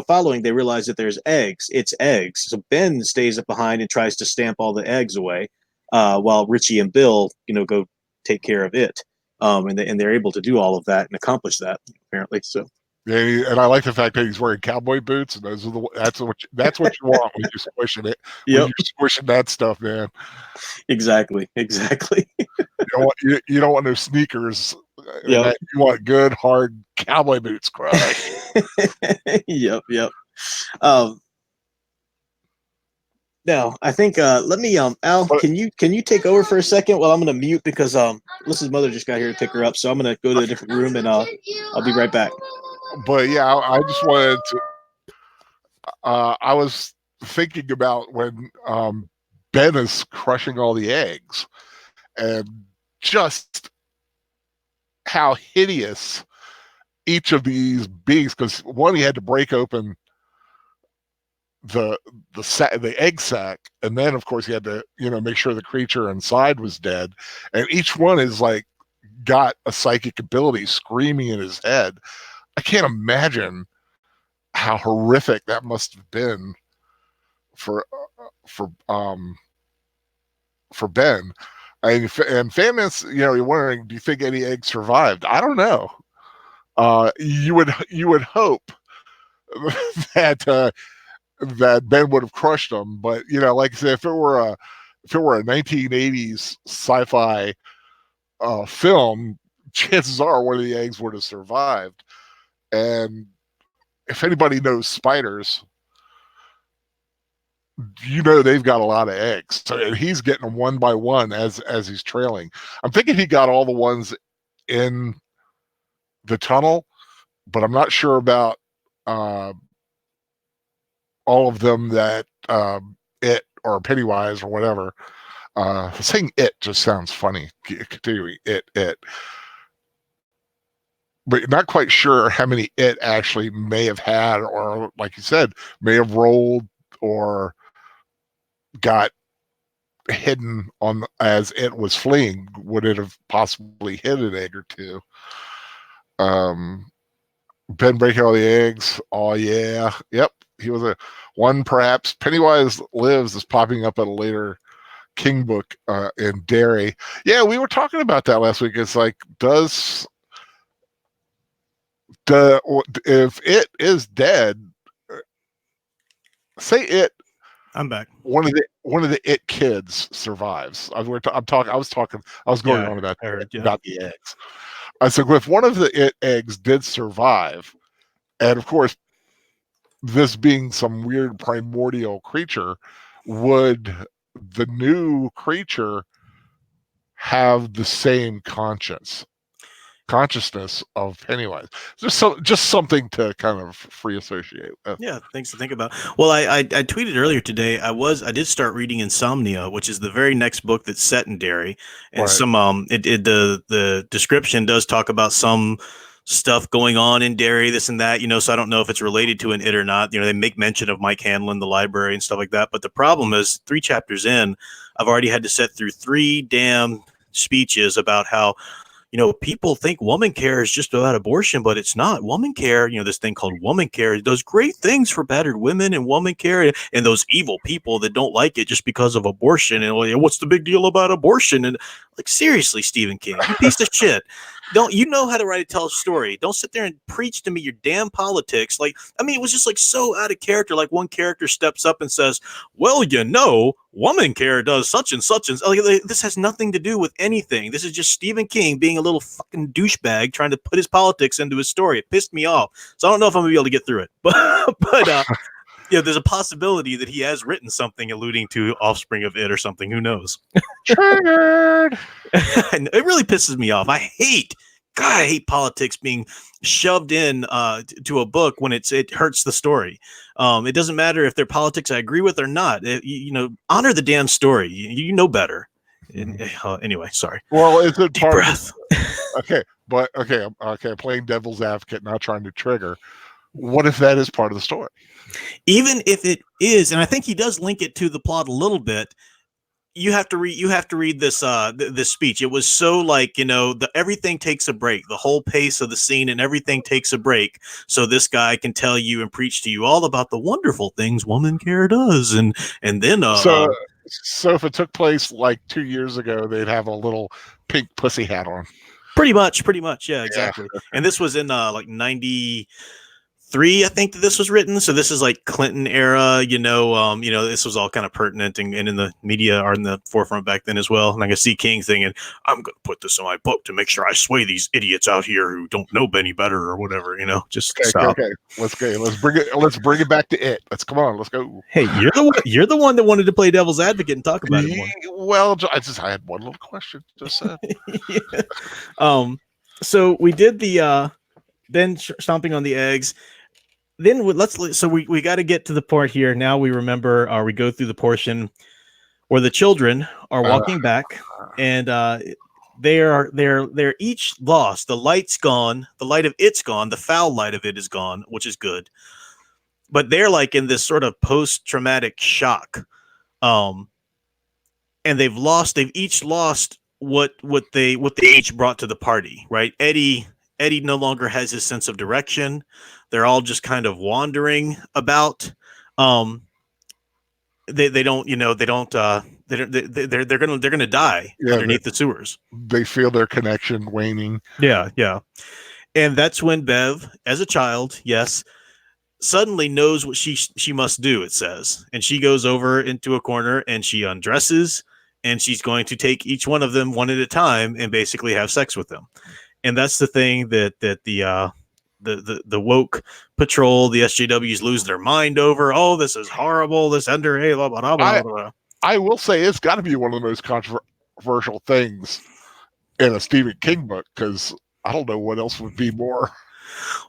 Speaker 1: following. They realize that there's eggs. It's eggs. So Ben stays up behind and tries to stamp all the eggs away, while Richie and Bill, go take care of it. And they're able to do all of that and accomplish that apparently. So.
Speaker 3: Yeah, and I like the fact that he's wearing cowboy boots, and that's what you want when you're squishing it. Yep. When you're squishing that stuff, man. Exactly. You don't want no sneakers. Yep. You want good, hard cowboy boots, crush.
Speaker 1: Yep. Now, I think let me Al, can you take over for a second while I'm gonna mute because Alyssa's mother just got here to pick her up, so I'm gonna go to a different room and I'll be right back.
Speaker 3: But yeah, I just wanted to. I was thinking about when Ben is crushing all the eggs, and just how hideous each of these beings. Because one, he had to break open the egg sac, and then of course he had to make sure the creature inside was dead, and each one is like got a psychic ability screaming in his head. I can't imagine how horrific that must have been for Ben. And Famous, you're wondering, do you think any eggs survived? I don't know. You would hope that Ben would have crushed them, but like I said, if it were a 1980s sci-fi film, chances are one of the eggs would have survived. And if anybody knows spiders, they've got a lot of eggs. So, and he's getting them one by one as he's trailing. I'm thinking he got all the ones in the tunnel, but I'm not sure about all of them that it or Pennywise or whatever. Saying it just sounds funny. Continuing it. But not quite sure how many it actually may have had, or like you said, may have rolled or got hidden on as it was fleeing. Would it have possibly hit an egg or two? Ben breaking all the eggs. Oh yeah, yep. He was a one. Perhaps Pennywise Lives is popping up at a later King book in Derry. Yeah, we were talking about that last week. It's like, if it is dead, say it.
Speaker 2: I'm back.
Speaker 3: One of the it kids survives. I was going on about the eggs. I said, if one of the eggs did survive, and of course, this being some weird primordial creature, would the new creature have the same consciousness of Pennywise? Just something to kind of free associate with.
Speaker 2: Yeah, things to think about. Well, I tweeted earlier today. I did start reading Insomnia, which is the very next book that's set in Derry, and
Speaker 3: Right.
Speaker 2: some the description does talk about some stuff going on in Derry, this and that, so I don't know if it's related to an it or not. They make mention of Mike Hanlon, the library, and stuff like that. But the problem is 3 chapters in, I've already had to sit through 3 damn speeches about how people think woman care is just about abortion, but it's not. Woman care, this thing called woman care does great things for battered women, and woman care, and those evil people that don't like it just because of abortion. And what's the big deal about abortion? And like, seriously, Stephen King, you piece of shit. Don't you know how to tell a story? Don't sit there and preach to me your damn politics. It was just like so out of character. Like, one character steps up and says, well, woman care does such and such. And this has nothing to do with anything. This is just Stephen King being a little fucking douchebag trying to put his politics into his story. It pissed me off. So I don't know if I'm gonna be able to get through it, but there's a possibility that he has written something alluding to offspring of it or something. Who knows?
Speaker 3: Triggered.
Speaker 2: It really pisses me off. I hate politics being shoved in to a book when it hurts the story. It doesn't matter if their politics I agree with or not. Honor the damn story. You know better. Anyway, sorry.
Speaker 3: Well, is it part
Speaker 2: breath.
Speaker 3: Okay, playing devil's advocate, not trying to trigger. What if that is part of the story?
Speaker 2: Even if it is, and I think he does link it to the plot a little bit. You have to read this this speech. It was so everything takes a break. The whole pace of the scene and everything takes a break. So this guy can tell you and preach to you all about the wonderful things woman care does, and then
Speaker 3: so if it took place like 2 years ago, they'd have a little pink pussy hat on.
Speaker 2: Pretty much, yeah, exactly. Yeah. And this was in 93, I think, that this was written. So this is like Clinton era, this was all kind of pertinent and in the media or in the forefront back then as well. And I can see King thinking, I'm going to put this in my book to make sure I sway these idiots out here who don't know any better or whatever, just stop.
Speaker 3: Okay. Let's bring it back to it. Let's go.
Speaker 2: Hey, you're the one that wanted to play devil's advocate and talk about it more.
Speaker 3: Well, I had one little question. Just said.
Speaker 2: Yeah. So we did the then stomping on the eggs. Then we got to get to the part here. Now we remember, or we go through the portion where the children are walking back, and they're each lost. The light's gone. The light of it's gone. The foul light of it is gone, which is good. But they're like in this sort of post-traumatic shock, and they've each lost what they each brought to the party. Right, Eddie no longer has his sense of direction. They're all just kind of wandering about. They're gonna die underneath the sewers.
Speaker 3: They feel their connection waning.
Speaker 2: Yeah. And that's when Bev, as a child, yes, suddenly knows what she must do, it says. And she goes over into a corner and she undresses, and she's going to take each one of them one at a time and basically have sex with them. And that's the thing that the woke patrol, the SJWs, lose their mind over. Oh, this is horrible. This underage, blah, blah, blah, blah.
Speaker 3: I will say it's got to be one of the most controversial things in a Stephen King book, because I don't know what else would be more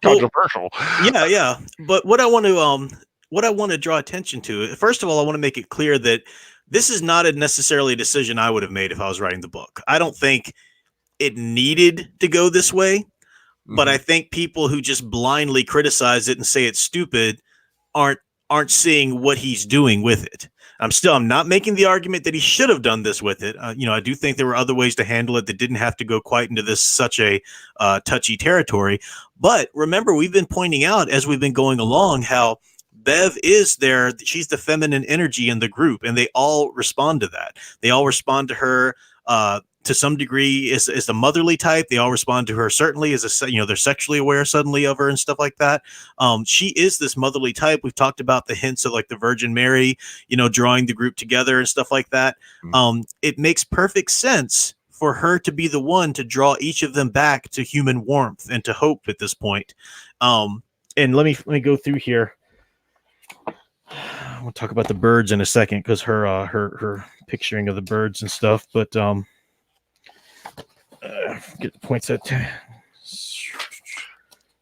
Speaker 3: controversial.
Speaker 2: Yeah. But what I want to draw attention to, first of all, I want to make it clear that this is not necessarily a decision I would have made if I was writing the book. I don't think it needed to go this way. But I think people who just blindly criticize it and say it's stupid aren't seeing what he's doing with it. I'm not making the argument that he should have done this with it. I do think there were other ways to handle it that didn't have to go quite into this such a touchy territory. But remember, we've been pointing out as we've been going along how Bev is there. She's the feminine energy in the group, and they all respond to that. They all respond to her to some degree is the motherly type. They all respond to her certainly as they're sexually aware suddenly of her and stuff like that. She is this motherly type. We've talked about the hints of like the Virgin Mary, drawing the group together and stuff like that. It makes perfect sense for her to be the one to draw each of them back to human warmth and to hope at this point. And let me go through here. We'll talk about the birds in a second because her picturing of the birds and stuff. But get the points at.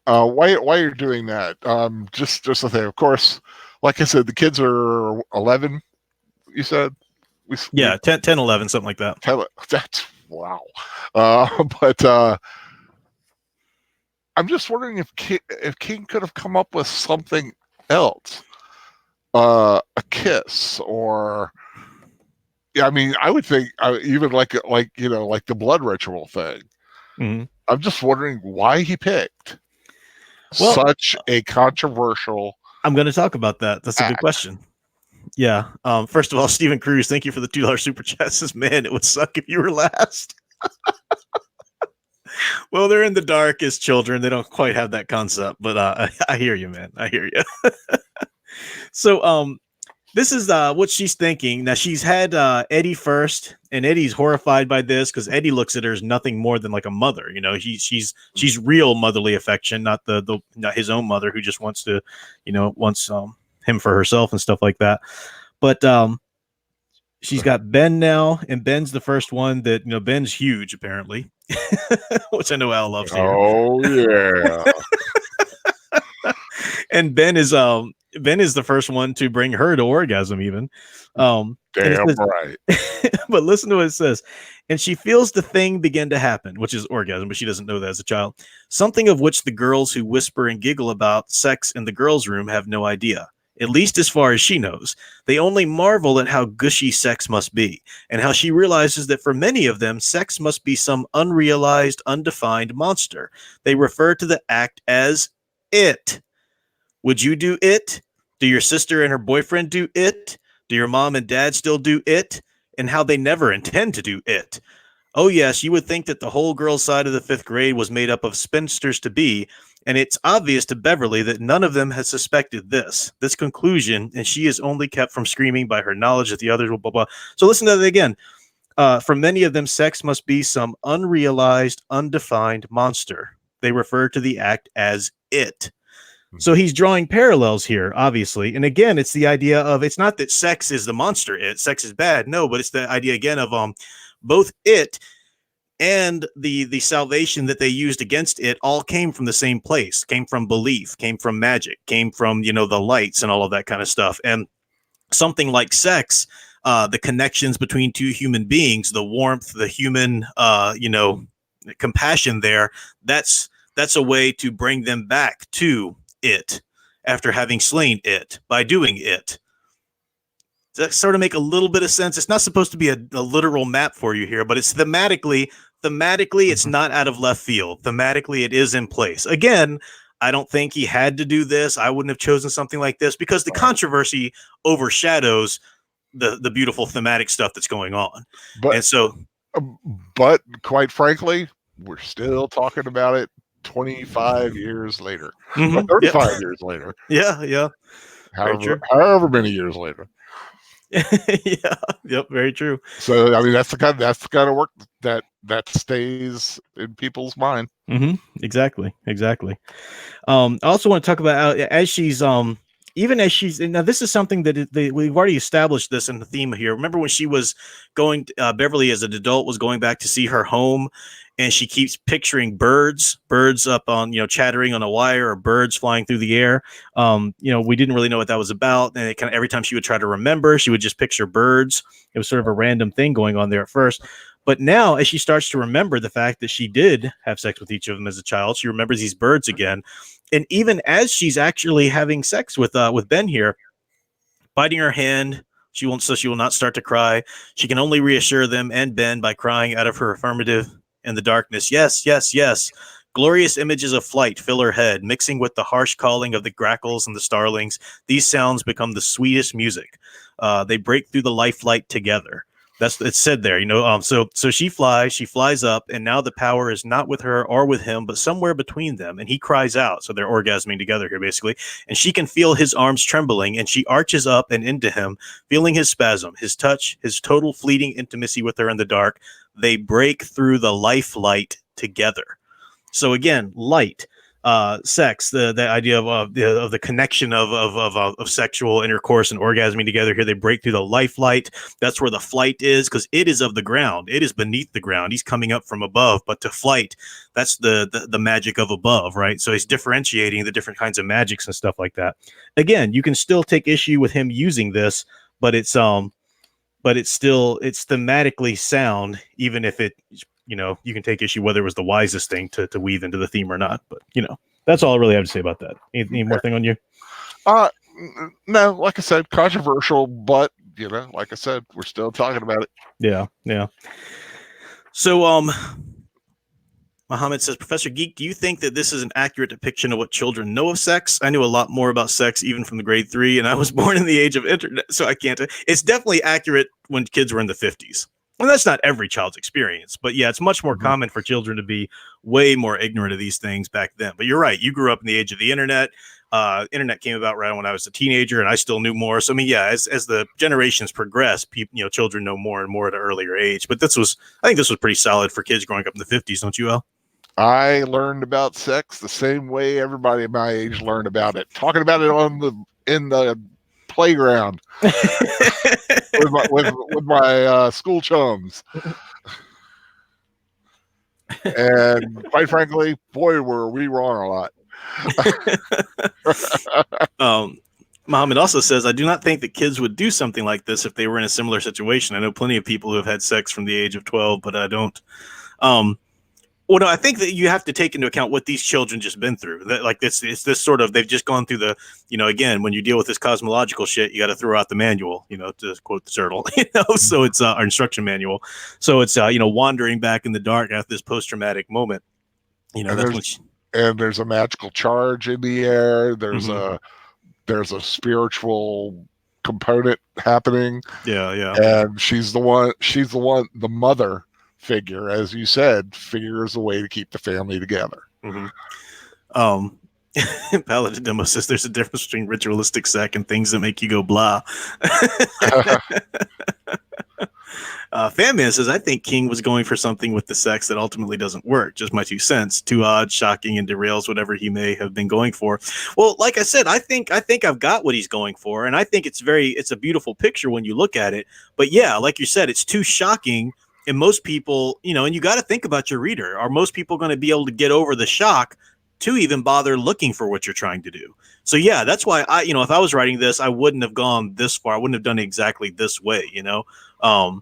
Speaker 3: While you're doing that, just a thing. Of course, like I said, the kids are 11. You said,
Speaker 2: 10, 11, something like that.
Speaker 3: That's wow. But I'm just wondering if King could have come up with something else, a kiss, or I mean, I would think even like the blood ritual thing.
Speaker 2: Mm-hmm.
Speaker 3: I'm just wondering why he picked such a controversial.
Speaker 2: I'm going to talk about that. That's a good question. Yeah. First of all, Stephen Cruz, thank you for the $2 super chat. Says, man, it would suck if you were last. Well, they're in the dark as children. They don't quite have that concept, but I hear you, man. I hear you. So this is what she's thinking. Now, she's had Eddie first, and Eddie's horrified by this because Eddie looks at her as nothing more than like a mother. You know, she's real motherly affection, not not his own mother who just wants to, wants him for herself and stuff like that. But she's got Ben now, and Ben's the first one that, Ben's huge apparently, which I know Al loves here.
Speaker 3: Oh yeah.
Speaker 2: And Ben is the first one to bring her to orgasm even.
Speaker 3: Damn says, right.
Speaker 2: But listen to what it says. And she feels the thing begin to happen, which is orgasm, but she doesn't know that as a child. Something of which the girls who whisper and giggle about sex in the girls' room have no idea, at least as far as she knows. They only marvel at how gushy sex must be, and how she realizes that for many of them, sex must be some unrealized, undefined monster. They refer to the act as it. Would you do it? Do your sister and her boyfriend do it? Do your mom and dad still do it? And how they never intend to do it. Oh, yes, you would think that the whole girls' side of the 5th grade was made up of spinsters to be, and it's obvious to Beverly that none of them has suspected this conclusion, and she is only kept from screaming by her knowledge that the others will blah, blah. So listen to that again. For many of them, sex must be some unrealized, undefined monster. They refer to the act as it. So he's drawing parallels here, obviously. And again, it's the idea of, it's not that sex is the monster, sex is bad. No, but it's the idea again of both it and the salvation that they used against it all came from the same place, came from belief, came from magic, came from, the lights and all of that kind of stuff. And something like sex, the connections between two human beings, the warmth, the human, compassion there, that's a way to bring them back to it after having slain it by doing it. Does that sort of make a little bit of sense? It's not supposed to be a literal map for you here, but it's thematically, it's not out of left field. Thematically, it is in place. Again, I don't think he had to do this. I wouldn't have chosen something like this because the controversy overshadows the beautiful thematic stuff that's going on.
Speaker 3: But quite frankly, we're still talking about it 25 years later, 35 years later.
Speaker 2: Yeah.
Speaker 3: However many years later.
Speaker 2: Yeah. Yep. Very true.
Speaker 3: So I mean, that's the kind of work that stays in people's mind.
Speaker 2: Mm-hmm. Exactly. I also want to talk about as she's even as she's now, this is something that we've already established this in the theme here. Remember when she was going, Beverly as an adult was going back to see her home, and she keeps picturing birds up on, chattering on a wire, or birds flying through the air. We didn't really know what that was about. And it kind of, every time she would try to remember, she would just picture birds. It was sort of a random thing going on there at first. But now, as she starts to remember the fact that she did have sex with each of them as a child, she remembers these birds again. And even as she's actually having sex with Ben here, biting her hand, she will not start to cry. She can only reassure them and Ben by crying out of her affirmative in the darkness. Yes, yes, yes. Glorious images of flight fill her head, mixing with the harsh calling of the grackles and the starlings. These sounds become the sweetest music. They break through the life light together. It's said there, so she flies up, and now the power is not with her or with him, but somewhere between them. And he cries out. So they're orgasming together here, basically. And she can feel his arms trembling, and she arches up and into him, feeling his spasm, his touch, his total fleeting intimacy with her in the dark. they break through the life light together. So again, light, sex, the idea of the connection of sexual intercourse and orgasming together. Here they break through the life light. That's where the flight is, because it is of the ground. It is beneath the ground. He's coming up from above, but to flight, that's the magic of above, right? So he's differentiating the different kinds of magics and stuff like that. Again, you can still take issue with him using this, but it's thematically sound, even if it, you can take issue whether it was the wisest thing to weave into the theme or not. But that's all I really have to say about that. Any more thing on you?
Speaker 3: No, like I said, controversial, but like I said, we're still talking about it.
Speaker 2: Yeah. So Muhammad says, Professor Geek, do you think that this is an accurate depiction of what children know of sex? I knew a lot more about sex even from the grade 3, and I was born in the age of internet, so I can't. It's definitely accurate when kids were in the 50s. And that's not every child's experience, but yeah, it's much more common for children to be way more ignorant of these things back then. But you're right. You grew up in the age of the internet. Internet came about right when I was a teenager, and I still knew more. So I mean, yeah, as the generations progress, people, children know more and more at an earlier age. But I think this was pretty solid for kids growing up in the 50s, don't you, Al?
Speaker 3: I learned about sex the same way everybody my age learned about it. Talking about it in the playground with my school chums. And quite frankly, boy, were we wrong a lot.
Speaker 2: Muhammad also says, I do not think that kids would do something like this if they were in a similar situation. I know plenty of people who have had sex from the age of 12, but I don't. Well, no, I think that you have to take into account what these children just been through. That, like, it's this sort of, they've just gone through the, again, when you deal with this cosmological shit, you got to throw out the manual, to quote the turtle, so it's our instruction manual. So it's, wandering back in the dark after this post-traumatic moment,
Speaker 3: and there's a magical charge in the air. There's a spiritual component happening.
Speaker 2: Yeah.
Speaker 3: And she's the mother figure, as you said, figures a way to keep the family together.
Speaker 2: Paladin Demo says there's a difference between ritualistic sex and things that make you go blah. Fanman says, I think King was going for something with the sex that ultimately doesn't work. Just my 2 cents. Too odd, shocking, and derails whatever he may have been going for. Well, like I said, I think I've got what he's going for, and I think it's a beautiful picture when you look at it. But yeah, like you said, it's too shocking. And most people, and you got to think about your reader. Are most people going to be able to get over the shock to even bother looking for what you're trying to do? So yeah, that's why if I was writing this, I wouldn't have gone this far. I wouldn't have done it exactly this way, a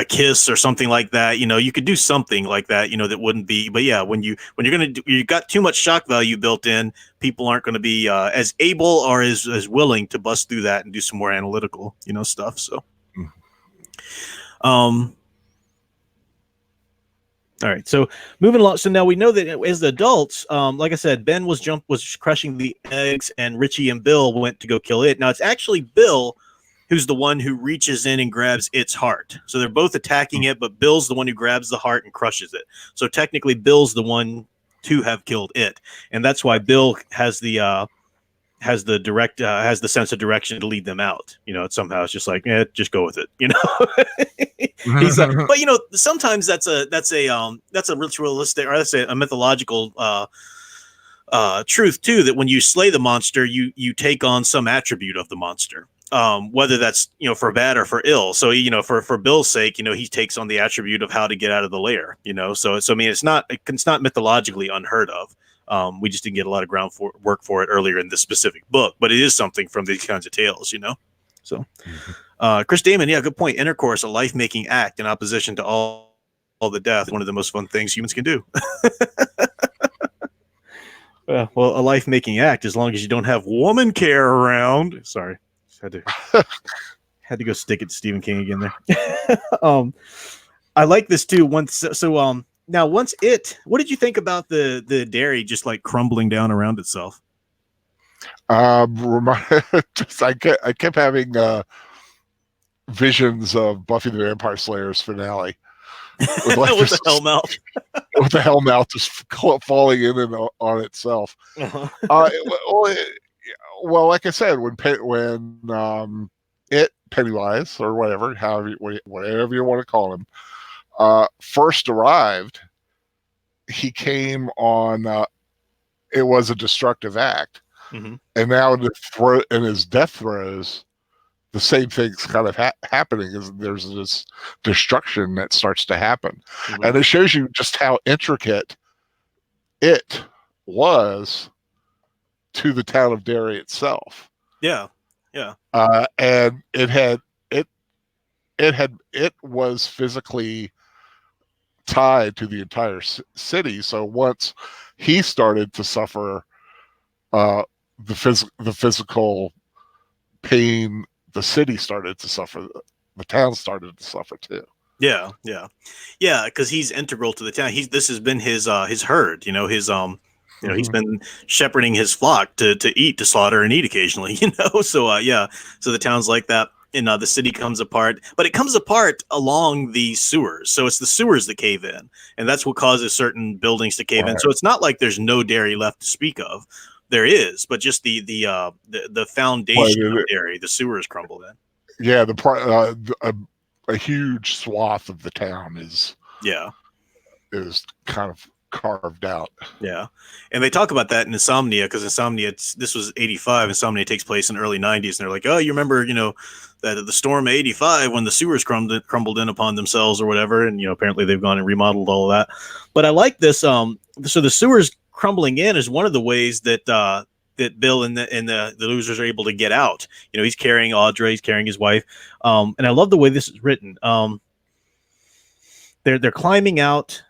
Speaker 2: kiss or something like that. You could do something like that, that wouldn't be. But yeah, when you're going to you got too much shock value built in, people aren't going to be as able or as willing to bust through that and do some more analytical, stuff. So. All right, so moving along. So now we know that as adults, like I said, Ben was crushing the eggs, and Richie and Bill went to go kill it. Now it's actually Bill who's the one who reaches in and grabs its heart. So they're both attacking it, but Bill's the one who grabs the heart and crushes it. So technically, Bill's the one to have killed it, and that's why Bill has the sense of direction to lead them out. Somehow it's just like, just go with it. He's but sometimes that's a ritualistic, or that's a mythological truth too, that when you slay the monster, you take on some attribute of the monster, whether that's for bad or for ill. So for Bill's sake, he takes on the attribute of how to get out of the lair. So I mean, it's not mythologically unheard of. We just didn't get a lot of work for it earlier in this specific book, but it is something from these kinds of tales, So, Chris Damon, yeah, good point. Intercourse, a life-making act in opposition to all the death, one of the most fun things humans can do. Well, a life-making act, as long as you don't have woman care around. Sorry, had to go stick it to Stephen King again there. I like this too. Now, what did you think about the dairy just like crumbling down around itself?
Speaker 3: I kept having visions of Buffy the Vampire Slayer's finale with, like,
Speaker 2: with the Hellmouth,
Speaker 3: with the Hellmouth just falling in and on itself. Well, like I said, when Pennywise or whatever you want to call him, first arrived, he came on. It was a destructive act, and now in his death throes, the same thing's kind of happening. Is there's this destruction that starts to happen, and it shows you just how intricate it was to the town of Derry itself.
Speaker 2: Yeah.
Speaker 3: And it was physically tied to the entire city. So once he started to suffer the physical pain, the city started to suffer. The town started to suffer too.
Speaker 2: Yeah. Because he's integral to the town. This has been his herd. He's been shepherding his flock to eat, to slaughter and eat occasionally. So so the town's like that. And the city comes apart, but it comes apart along the sewers. So it's the sewers that cave in, and that's what causes certain buildings to cave in. So it's not like there's no Derry left to speak of. There is, but just the foundation of Derry, the sewers crumbled in.
Speaker 3: Yeah, a huge swath of the town is kind of carved out.
Speaker 2: Yeah, and they talk about that in Insomnia, because Insomnia, this was 85. Insomnia takes place in the early 90s, and they're like, oh, you remember, that the storm of 85 when the sewers crumbled in upon themselves or whatever, and apparently they've gone and remodeled all of that. But I like this. So the sewers crumbling in is one of the ways that that Bill and the losers are able to get out. He's carrying Audrey, he's carrying his wife, and I love the way this is written. They're climbing out.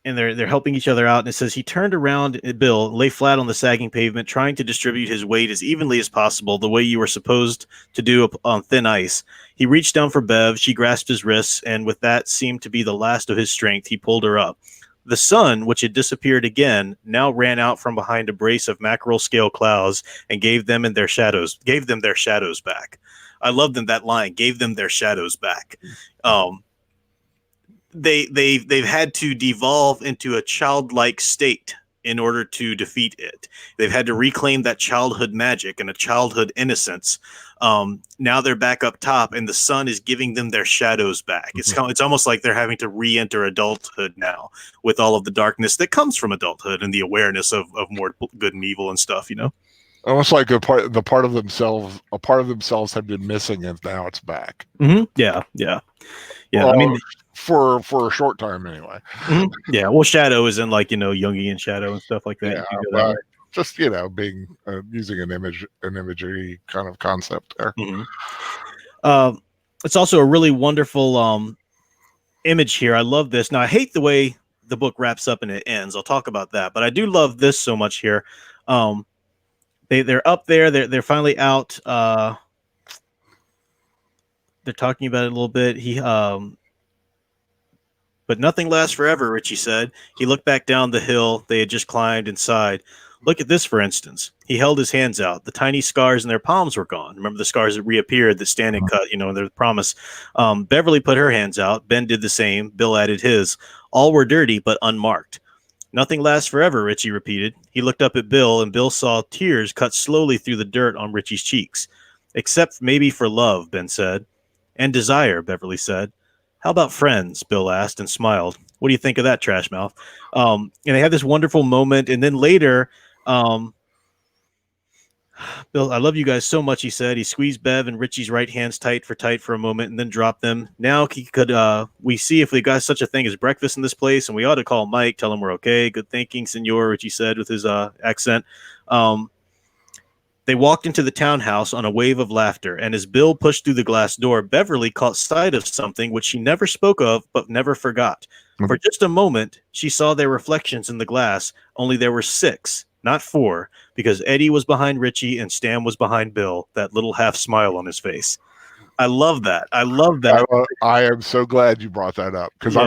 Speaker 2: And they're helping each other out. And it says he turned around, Bill lay flat on the sagging pavement, trying to distribute his weight as evenly as possible, the way you were supposed to do on thin ice. He reached down for Bev. She grasped his wrists, and with that seemed to be the last of his strength, he pulled her up. The sun, which had disappeared again, now ran out from behind a brace of mackerel-scale clouds and gave them their shadows back. I love that line, gave them their shadows back. They've had to devolve into a childlike state in order to defeat it. They've had to reclaim that childhood magic and a childhood innocence. Now they're back up top, and the sun is giving them their shadows back. It's almost like they're having to re-enter adulthood now, with all of the darkness that comes from adulthood and the awareness of more good and evil and stuff.
Speaker 3: Almost like a part of themselves had been missing, and now it's back.
Speaker 2: Yeah. Well,
Speaker 3: for a short time anyway.
Speaker 2: Yeah, well, shadow is in Jungian shadow and stuff like that.
Speaker 3: Yeah, just being using an imagery kind of concept there.
Speaker 2: It's also a really wonderful image here. I love this. Now, I hate the way the book wraps up and it ends. I'll talk about that, but I do love this so much here. They're up there. They're finally out. They're talking about it a little bit. But nothing lasts forever, Richie said. He looked back down the hill they had just climbed and sighed. Look at this, for instance. He held his hands out. The tiny scars in their palms were gone. Remember the scars that reappeared that Stan had cut, their promise. Beverly put her hands out. Ben did the same. Bill added his. All were dirty, but unmarked. Nothing lasts forever, Richie repeated. He looked up at Bill, and Bill saw tears cut slowly through the dirt on Richie's cheeks. Except maybe for love, Ben said. And desire, Beverly said. How about friends? Bill asked and smiled. What do you think of that, trash mouth? And they have this wonderful moment. And then later, Bill, I love you guys so much, he said. He squeezed Bev and Richie's right hands tight for a moment and then dropped them. Now we see if we got such a thing as breakfast in this place, and we ought to call Mike, tell him we're okay. Good thinking, senor, Richie said with his accent. They walked into the townhouse on a wave of laughter, and as Bill pushed through the glass door, Beverly caught sight of something which she never spoke of but never forgot. For just a moment, she saw their reflections in the glass, only there were 6, not 4, because Eddie was behind Richie and Stan was behind Bill, that little half smile on his face. I love that.
Speaker 3: I am so glad you brought that up, because I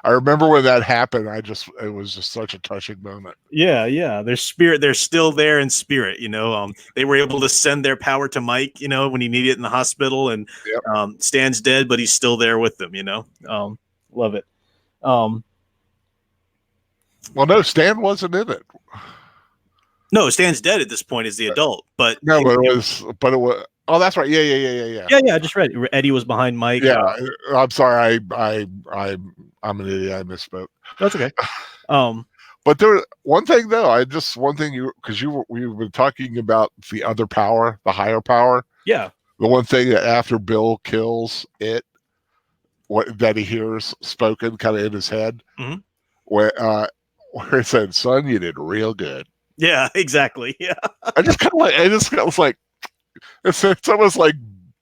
Speaker 3: remember when that happened. It was just such a touching moment.
Speaker 2: Yeah. Their spirit, they're still there in spirit. They were able to send their power to Mike, when he needed it in the hospital, and Stan's dead, but he's still there with them. Love it.
Speaker 3: Well, no, Stan wasn't in it.
Speaker 2: No, Stan's dead at this point as the adult, but
Speaker 3: no, but it was. Oh, that's right.
Speaker 2: Yeah. I just read it. Eddie was behind Mike.
Speaker 3: Yeah, I'm sorry. I'm an idiot. I misspoke.
Speaker 2: That's okay.
Speaker 3: But one thing though, we've been talking about the other power, the higher power.
Speaker 2: Yeah.
Speaker 3: The one thing that after Bill kills it, that he hears spoken kind of in his head, where it said, "Son, you did real good."
Speaker 2: Yeah, exactly. Yeah.
Speaker 3: I was like, it's almost like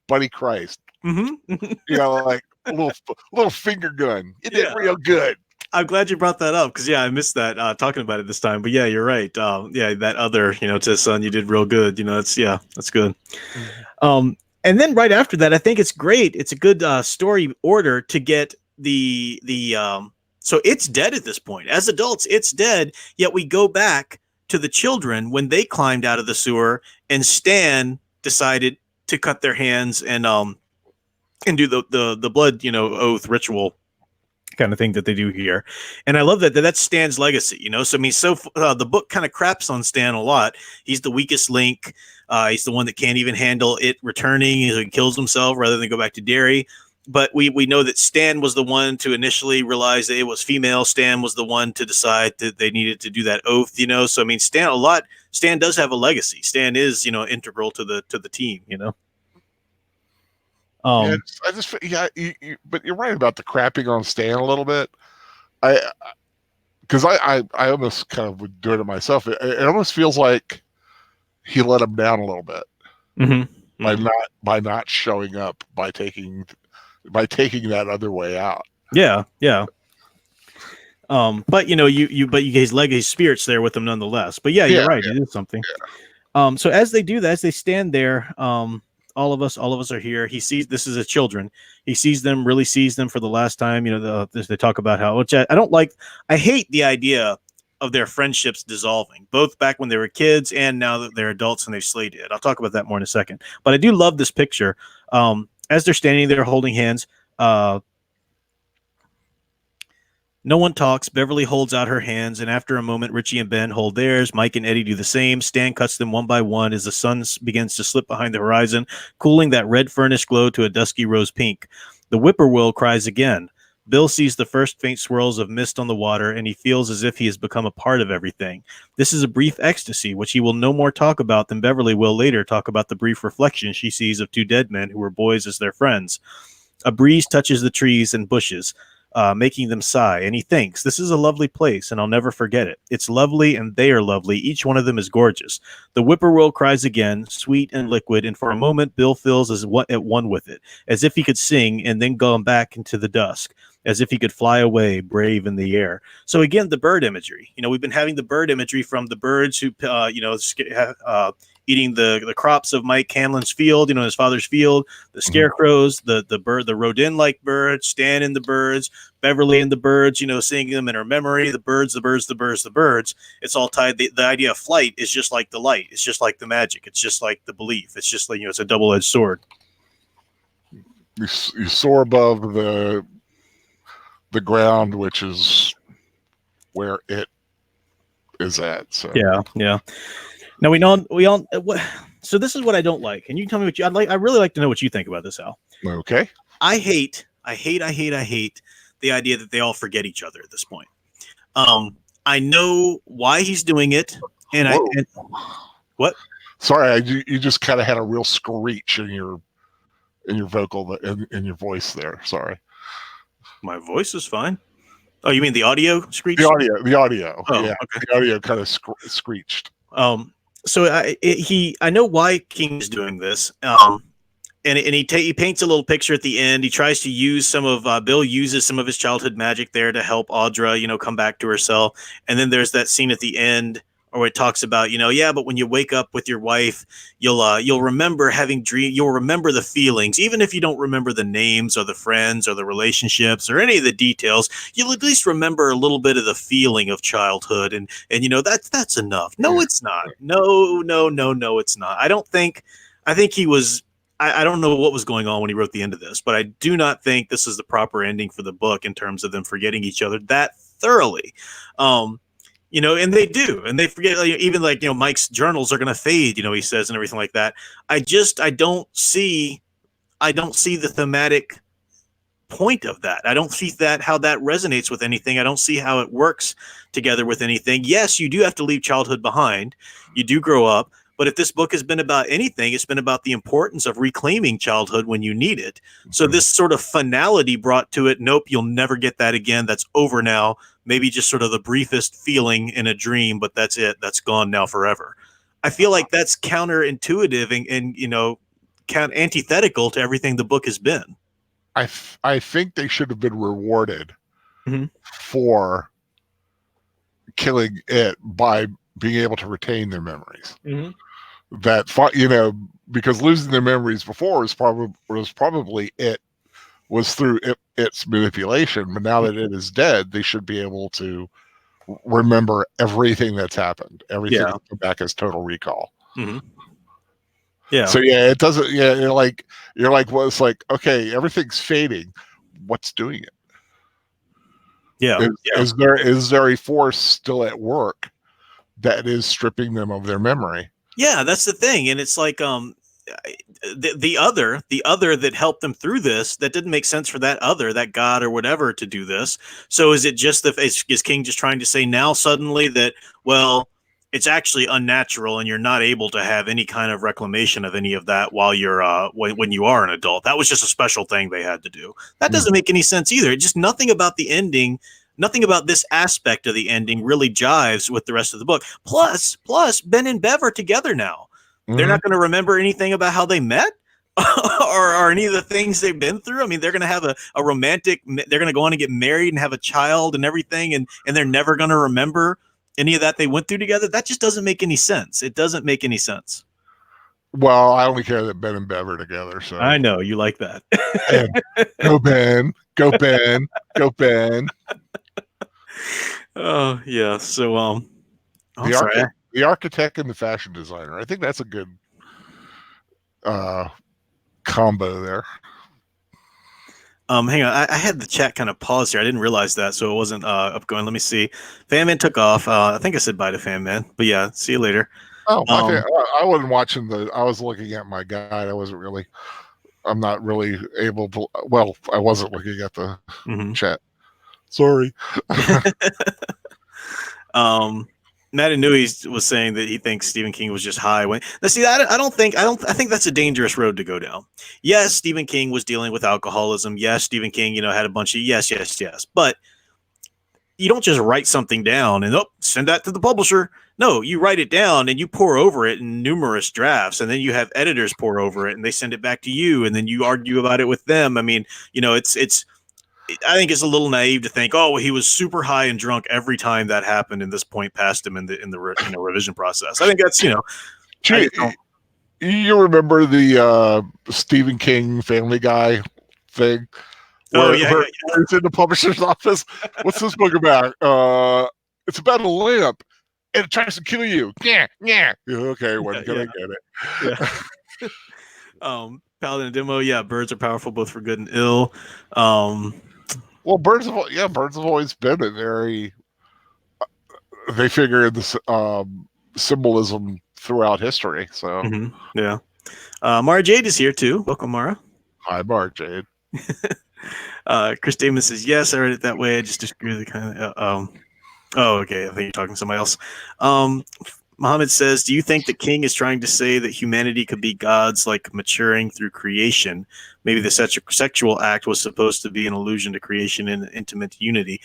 Speaker 3: Buddy Christ. Like a little finger gun. You did real good.
Speaker 2: I'm glad you brought that up because I missed that talking about it this time. But yeah, you're right. That other, to his son, you did real good. That's good. And then right after that, I think it's great. It's a good story order to get so it's dead at this point. As adults, it's dead. Yet we go back to the children when they climbed out of the sewer, and Stan decided to cut their hands and do the blood, oath ritual kind of thing that they do here. And I love that's Stan's legacy, So the book kind of craps on Stan a lot. He's the weakest link. He's the one that can't even handle it returning. He kills himself rather than go back to Derry. But we know that Stan was the one to initially realize that it was female. Stan was the one to decide that they needed to do that oath, So Stan does have a legacy. Stan is, integral to the team,
Speaker 3: but you're right about the crapping on Stan a little bit. Because I almost kind of would do it myself. It almost feels like he let him down a little bit by not showing up, by taking that other way out.
Speaker 2: Yeah. But his legacy spirit's there with him nonetheless. But you're right. It is something. Yeah. So as they do that, as they stand there, all of us are here. He sees this is a children. He really sees them for the last time. They talk about how, which I don't like. I hate the idea of their friendships dissolving, both back when they were kids and now that they're adults and they've slayed it. I'll talk about that more in a second. But I do love this picture. As they're standing there holding hands, no one talks. Beverly holds out her hands, and after a moment, Richie and Ben hold theirs. Mike and Eddie do the same. Stan cuts them one by one as the sun begins to slip behind the horizon, cooling that red furnace glow to a dusky rose pink. The whippoorwill cries again. Bill sees the first faint swirls of mist on the water, and he feels as if he has become a part of everything. This is a brief ecstasy, which he will no more talk about than Beverly will later talk about the brief reflection she sees of two dead men who were boys as their friends. A breeze touches the trees and bushes, making them sigh, and he thinks, this is a lovely place, and I'll never forget it. It's lovely, and they are lovely. Each one of them is gorgeous. The whippoorwill cries again, sweet and liquid, and for a moment, Bill feels at one with it, as if he could sing and then go back into the dusk, as if he could fly away, brave in the air. So again, the bird imagery. We've been having the bird imagery from the birds who, eating the crops of Mike Hanlon's field, his father's field, the scarecrows, the rodin-like birds, Stan and the birds, Beverly and the birds, seeing them in her memory, the birds. It's all tied. The idea of flight is just like the light. It's just like the magic. It's just like the belief. It's just like, it's a double-edged sword.
Speaker 3: You soar above the ground, which is where it is at. So
Speaker 2: yeah. Now we all. So this is what I don't like, and you can tell me what you. I really like to know what you think about this, Al.
Speaker 3: Okay.
Speaker 2: I hate the idea that they all forget each other at this point. I know why he's doing it, and what?
Speaker 3: Sorry, you just kind of had a real screech in your vocal in your voice there. Sorry.
Speaker 2: My voice is fine. Oh, you mean the audio screech?
Speaker 3: The audio.
Speaker 2: Oh,
Speaker 3: yeah. Okay. The audio kind of screeched.
Speaker 2: So I know why King is doing this. And he paints a little picture at the end. He tries to use Bill uses some of his childhood magic there to help Audra, come back to herself. And then there's that scene at the end where it talks about, but when you wake up with your wife, you'll remember having dreams. You'll remember the feelings, even if you don't remember the names or the friends or the relationships or any of the details. You'll at least remember a little bit of the feeling of childhood, and that's enough. No, it's not. No, it's not. I think he was. I don't know what was going on when he wrote the end of this, but I do not think this is the proper ending for the book in terms of them forgetting each other that thoroughly. And they do, and they forget, even Mike's journals are going to fade, he says, and everything like that. I don't see the thematic point of that. I don't see how that resonates with anything. I don't see how it works together with anything. Yes, you do have to leave childhood behind. You do grow up. But if this book has been about anything, it's been about the importance of reclaiming childhood when you need it. So this sort of finality brought to it, nope, you'll never get that again. That's over now. Maybe just sort of the briefest feeling in a dream, but that's it. That's gone now forever. I feel like that's counterintuitive and antithetical to everything the book has been.
Speaker 3: I think they should have been rewarded for killing it by being able to retain their memories. That because losing their memories before was probably through its manipulation, but now that it is dead, they should be able to remember everything that's happened, everything back as total recall.
Speaker 2: Yeah.
Speaker 3: So it doesn't. Yeah, you're like, well, it's like, okay, everything's fading. What's doing it?
Speaker 2: Yeah.
Speaker 3: Is there a force still at work that is stripping them of their memory?
Speaker 2: Yeah, that's the thing, and it's like the other that helped them through this, that didn't make sense for that god or whatever to do this. So is it just is King just trying to say now suddenly that, well, it's actually unnatural and you're not able to have any kind of reclamation of any of that while you're when you are an adult? That was just a special thing they had to do. That doesn't make any sense either. Just nothing about the ending, nothing about this aspect of the ending really jives with the rest of the book. Plus Ben and Bev are together now. They're not going to remember anything about how they met or any of the things they've been through. I mean, they're going to have a romantic, they're going to go on and get married and have a child and everything. And they're never going to remember any of that they went through together. That just doesn't make any sense. It doesn't make any sense.
Speaker 3: Well, I only care that Ben and Bev are together. So
Speaker 2: I know you like that.
Speaker 3: Go Ben, go Ben, go Ben.
Speaker 2: Oh yeah. So
Speaker 3: the architect and the fashion designer. I think that's a good combo there.
Speaker 2: Hang on, I had the chat kind of paused here. I didn't realize that, so it wasn't upgoing. Let me see. Fanman took off. I think I said bye to Fanman, but yeah, see you later.
Speaker 3: Oh, I wasn't watching I was looking at my guide. I'm not really able to. Well, I wasn't looking at the chat. Sorry.
Speaker 2: Matt Inouye was saying that he thinks Stephen King was just high when. Now, see, I think that's a dangerous road to go down. Yes, Stephen King was dealing with alcoholism. Yes, Stephen King, had a bunch of yes, but you don't just write something down and send that to the publisher. No, you write it down and you pour over it in numerous drafts, and then you have editors pour over it and they send it back to you, and then you argue about it with them. I mean, I think it's a little naive to think, oh, well, he was super high and drunk every time that happened, and this point passed him in the revision process. I think that's
Speaker 3: You remember the Stephen King Family Guy thing?
Speaker 2: Where
Speaker 3: it's in the publisher's office. What's this book about? It's about a lamp, and it tries to kill you. Yeah. Okay, when can I get it?
Speaker 2: Yeah. Paladin Demo. Yeah, birds are powerful both for good and ill.
Speaker 3: Well, birds have always been a very. They figure in the symbolism throughout history. So
Speaker 2: yeah, Mara Jade is here too. Welcome, Mara.
Speaker 3: Hi, Mara Jade.
Speaker 2: Chris Damon says yes. I read it that way. I just disagree with the kind of. Oh, okay. I think you're talking to somebody else. Muhammad says, do you think the King is trying to say that humanity could be gods, like maturing through creation? Maybe the sexual act was supposed to be an allusion to creation and intimate unity.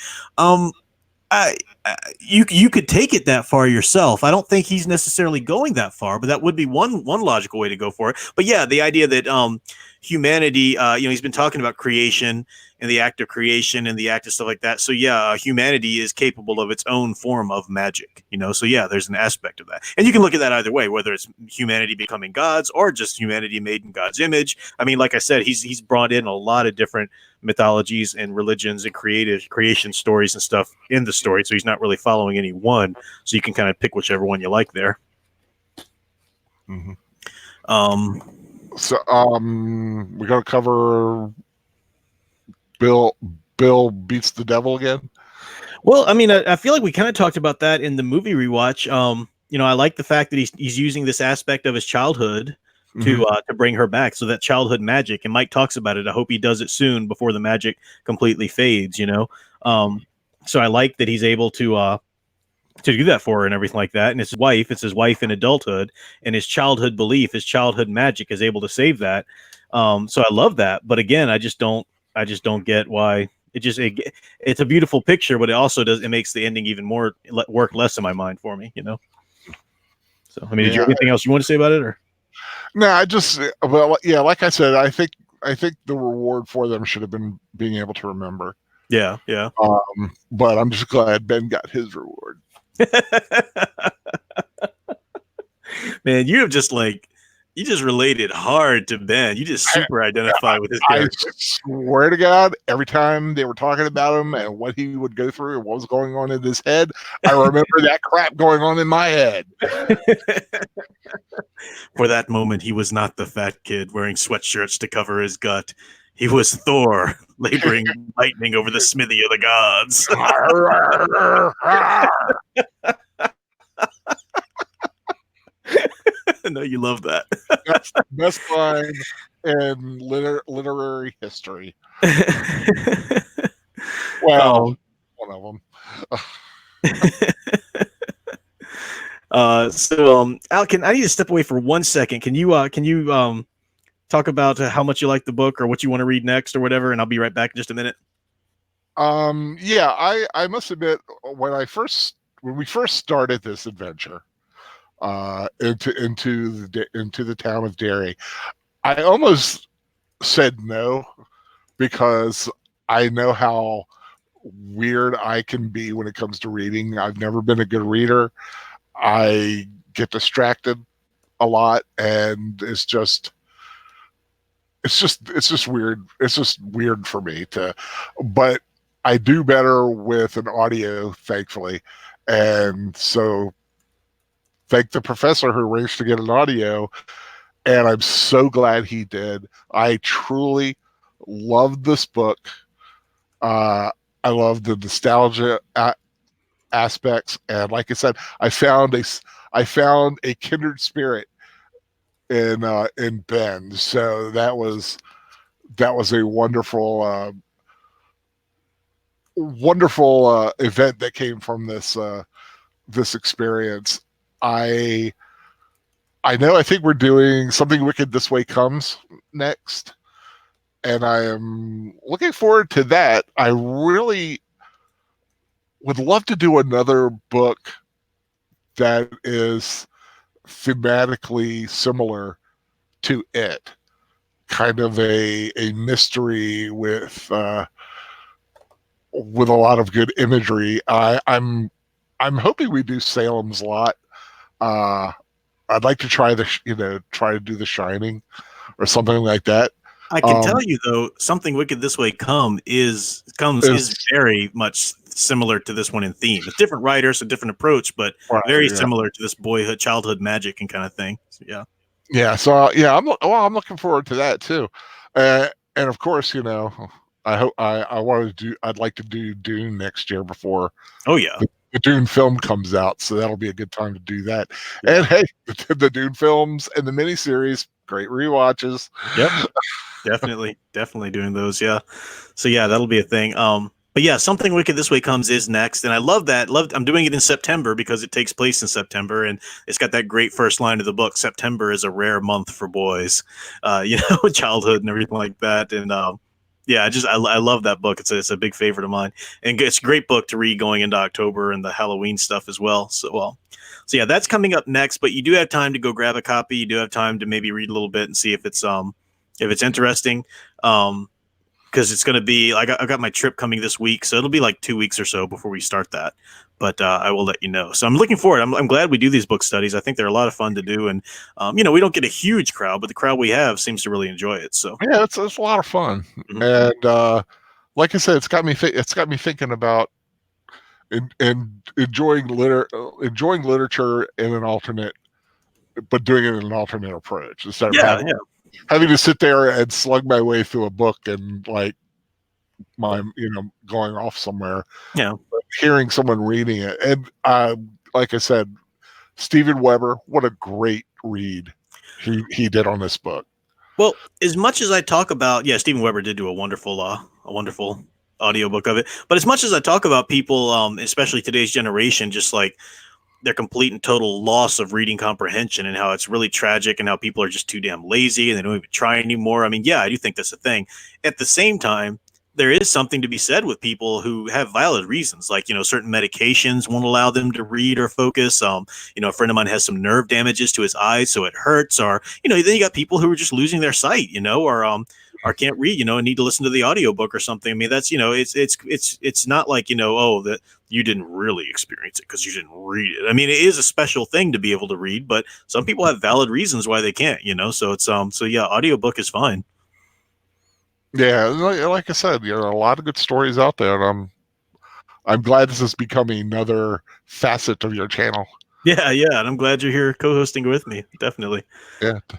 Speaker 2: You could take it that far yourself. I don't think he's necessarily going that far, but that would be one logical way to go for it. But yeah, the idea that humanity, he's been talking about creation and the act of creation and the act of stuff like that. So yeah, humanity is capable of its own form of magic, So yeah, there's an aspect of that. And you can look at that either way, whether it's humanity becoming gods or just humanity made in God's image. I mean, like I said, he's brought in a lot of different mythologies and religions and creation stories and stuff in the story. So he's not really following any one. So you can kind of pick whichever one you like there.
Speaker 3: Mm-hmm. So we're going to cover Bill beats the devil again.
Speaker 2: Well, I mean, I feel like we kind of talked about that in the movie rewatch. I like the fact that he's using this aspect of his childhood to bring her back. So that childhood magic, and Mike talks about it. I hope he does it soon before the magic completely fades. So I like that he's able to do that for her and everything like that. And it's his wife in adulthood, and his childhood belief, his childhood magic is able to save that. So I love that. But again, I just don't get why it's a beautiful picture, but it makes the ending even more work less in my mind for me, So, I mean, did you have anything else you want to say about it, or?
Speaker 3: No, like I said, I think the reward for them should have been being able to remember.
Speaker 2: Yeah, yeah.
Speaker 3: But I'm just glad Ben got his reward.
Speaker 2: Man, you just related hard to Ben. You just super identify with his character.
Speaker 3: I swear to God, every time they were talking about him and what he would go through and what was going on in his head, I remember that crap going on in my head.
Speaker 2: For that moment, he was not the fat kid wearing sweatshirts to cover his gut. He was Thor, laboring lightning over the smithy of the gods. I know you love that.
Speaker 3: That's the best line in literary history. Well, one of them.
Speaker 2: Alkin, I need to step away for 1 second. Can you talk about how much you like the book or what you want to read next or whatever, and I'll be right back in just a minute.
Speaker 3: Yeah, I must admit, when we first started this adventure into the town of Derry, I almost said no, because I know how weird I can be when it comes to reading. I've never been a good reader. I get distracted a lot, and it's just weird. It's just weird for me but I do better with an audio, thankfully. And so thank the professor who arranged to get an audio, and I'm so glad he did. I truly loved this book. I love the nostalgia aspects, and like I said, I found a kindred spirit in Ben. So that was a wonderful event that came from this experience. I think we're doing Something Wicked This Way Comes next, and I am looking forward to that. I really would love to do another book that is thematically similar to it, kind of a mystery with a lot of good imagery. I'm hoping we do Salem's Lot. I'd like to try to do The Shining or something like that.
Speaker 2: I can tell you though, Something Wicked This Way Comes is very much similar to this one in theme. It's different writers, a different approach, but very similar to this childhood magic and kind of thing. So, yeah.
Speaker 3: Yeah. So I'm looking forward to that too. And of course, I'd like to do Dune next year before.
Speaker 2: Oh yeah.
Speaker 3: The Dune film comes out, so that'll be a good time to do that. Yeah. And hey, the Dune films and the miniseries, great rewatches.
Speaker 2: Yep. Definitely doing those. Yeah. So yeah, that'll be a thing. But yeah, Something Wicked This Way Comes is next, and I love that. I'm doing it in September because it takes place in September, and it's got that great first line of the book. September is a rare month for boys, childhood and everything like that. And yeah, I love that book. It's a big favorite of mine, and it's a great book to read going into October and the Halloween stuff as well. So yeah, that's coming up next. But you do have time to go grab a copy. You do have time to maybe read a little bit and see if it's interesting. Because it's going to be, I got my trip coming this week, so it'll be like 2 weeks or so before we start that. But I will let you know. So I'm looking forward. I'm glad we do these book studies. I think they're a lot of fun to do, and we don't get a huge crowd, but the crowd we have seems to really enjoy it. So
Speaker 3: yeah, it's a lot of fun, and like I said, it's got me thinking about enjoying literature in an alternate, but doing it in an alternate approach instead of having to sit there and slug my way through a book and like going off somewhere.
Speaker 2: Yeah.
Speaker 3: hearing someone reading it. And like I said, Steven Weber, what a great read he did on this book.
Speaker 2: Well, as much as I talk about, Steven Weber did do a wonderful audiobook of it. But as much as I talk about people, especially today's generation, just like their complete and total loss of reading comprehension and how it's really tragic and how people are just too damn lazy and they don't even try anymore. I mean, yeah, I do think that's a thing. At the same time, there is something to be said with people who have valid reasons, like, certain medications won't allow them to read or focus. A friend of mine has some nerve damages to his eyes, so it hurts. Or, then you got people who are just losing their sight, or can't read, and need to listen to the audiobook or something. I mean, that's, it's not like, that you didn't really experience it because you didn't read it. I mean, it is a special thing to be able to read, but some people have valid reasons why they can't, so it's, audiobook is fine.
Speaker 3: Yeah, like I said, a lot of good stories out there, and I'm glad this is becoming another facet of your channel.
Speaker 2: Yeah, and I'm glad you're here co-hosting with me. Definitely.
Speaker 3: Yeah.
Speaker 2: I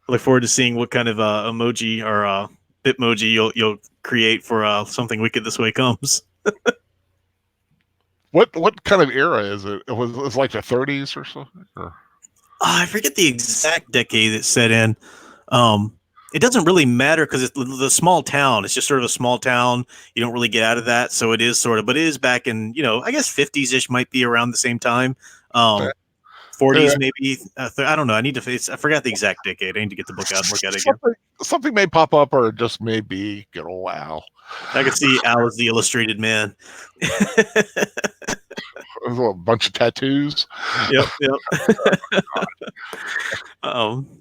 Speaker 2: look forward to seeing what kind of emoji or Bitmoji you'll create for Something Wicked This Way Comes.
Speaker 3: What kind of era is it? It was like the 30s or something? Or?
Speaker 2: I forget the exact decade it set in. It doesn't really matter because it's the small town. It's just sort of a small town. You don't really get out of that. So it is sort of, but it is back in, I guess 50s-ish might be around the same time. 40s maybe. I don't know. I forgot the exact decade. I need to get the book out and look at it again.
Speaker 3: Something may pop up or it just may be good old Al.
Speaker 2: I can see Al as the illustrated man.
Speaker 3: A bunch of tattoos.
Speaker 2: Yep.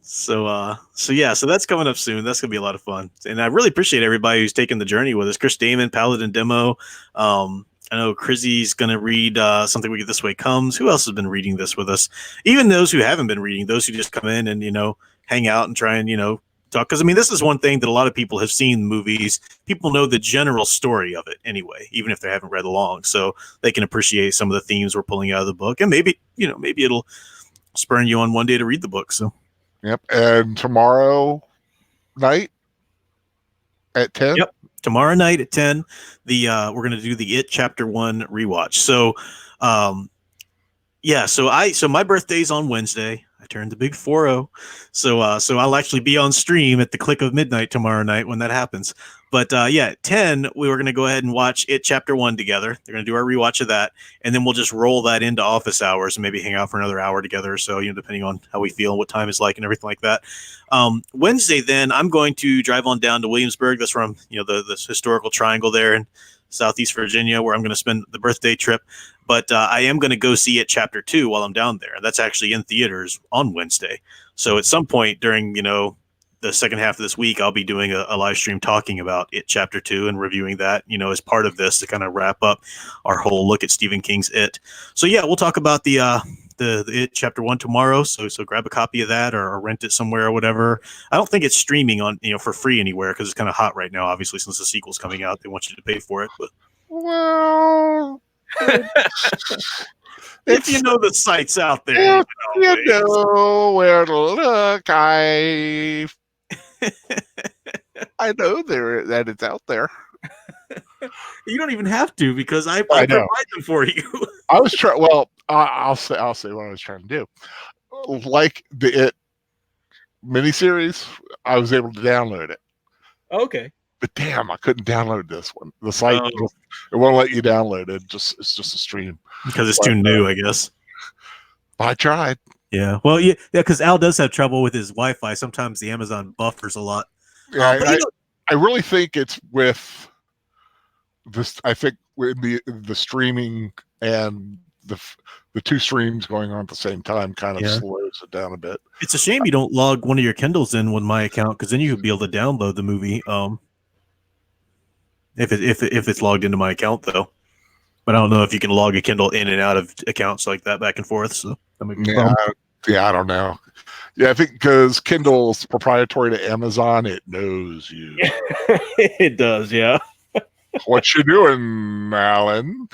Speaker 2: So that's coming up soon. That's gonna be a lot of fun, and I really appreciate everybody who's taken the journey with us. Chris Damon, Paladin Demo. I know Chrissy's gonna read Something Wicked This Way Comes. Who else has been reading this with us? Even those who haven't been reading, those who just come in and hang out and try and talk. Because I mean, this is one thing that a lot of people have seen movies. People know the general story of it anyway, even if they haven't read along, so they can appreciate some of the themes we're pulling out of the book, and maybe it'll spur you on one day to read the book. So,
Speaker 3: yep. And tomorrow night at 10.
Speaker 2: Yep. Tomorrow night at 10, we're going to do the It Chapter 1 rewatch. So, so my birthday's on Wednesday. I turned the big 40. So I'll actually be on stream at the click of midnight tomorrow night when that happens. But at 10, we were going to go ahead and watch It Chapter 1 together. They're going to do our rewatch of that, and then we'll just roll that into office hours and maybe hang out for another hour together or so, depending on how we feel and what time is like and everything like that. Wednesday, then, I'm going to drive on down to Williamsburg. That's from, the historical triangle there in Southeast Virginia, where I'm going to spend the birthday trip. But I am going to go see It Chapter 2 while I'm down there. That's actually in theaters on Wednesday. So at some point during, the second half of this week, I'll be doing a live stream talking about It Chapter 2 and reviewing that, as part of this to kind of wrap up our whole look at Stephen King's It. So we'll talk about the It Chapter 1 tomorrow. So grab a copy of that or rent it somewhere or whatever. I don't think it's streaming on, for free anywhere because it's kind of hot right now, obviously, since the sequel's coming out. They want you to pay for it. But
Speaker 3: Well,
Speaker 2: if you know the sites out there,
Speaker 3: you know where to look. I know that it's out there.
Speaker 2: You don't even have to because I provide them for you.
Speaker 3: I was trying. Well, I'll say what I was trying to do. Like the It miniseries, I was able to download it.
Speaker 2: Okay.
Speaker 3: But damn, I couldn't download this one. The site it won't let you download it. It's just a stream
Speaker 2: because it's too new, I guess.
Speaker 3: I tried.
Speaker 2: Yeah. Well, because Al does have trouble with his Wi-Fi. Sometimes the Amazon buffers a lot.
Speaker 3: Yeah, I really think it's with this. I think with the streaming and the two streams going on at the same time kind of slows it down a bit.
Speaker 2: It's a shame you don't log one of your Kindles in with my account because then you could be able to download the movie. If it's logged into my account though, but I don't know if you can log a Kindle in and out of accounts like that back and forth. So that might be
Speaker 3: I don't know. Yeah, I think because Kindle's proprietary to Amazon, it knows you.
Speaker 2: It does, yeah.
Speaker 3: What you doing, Alan?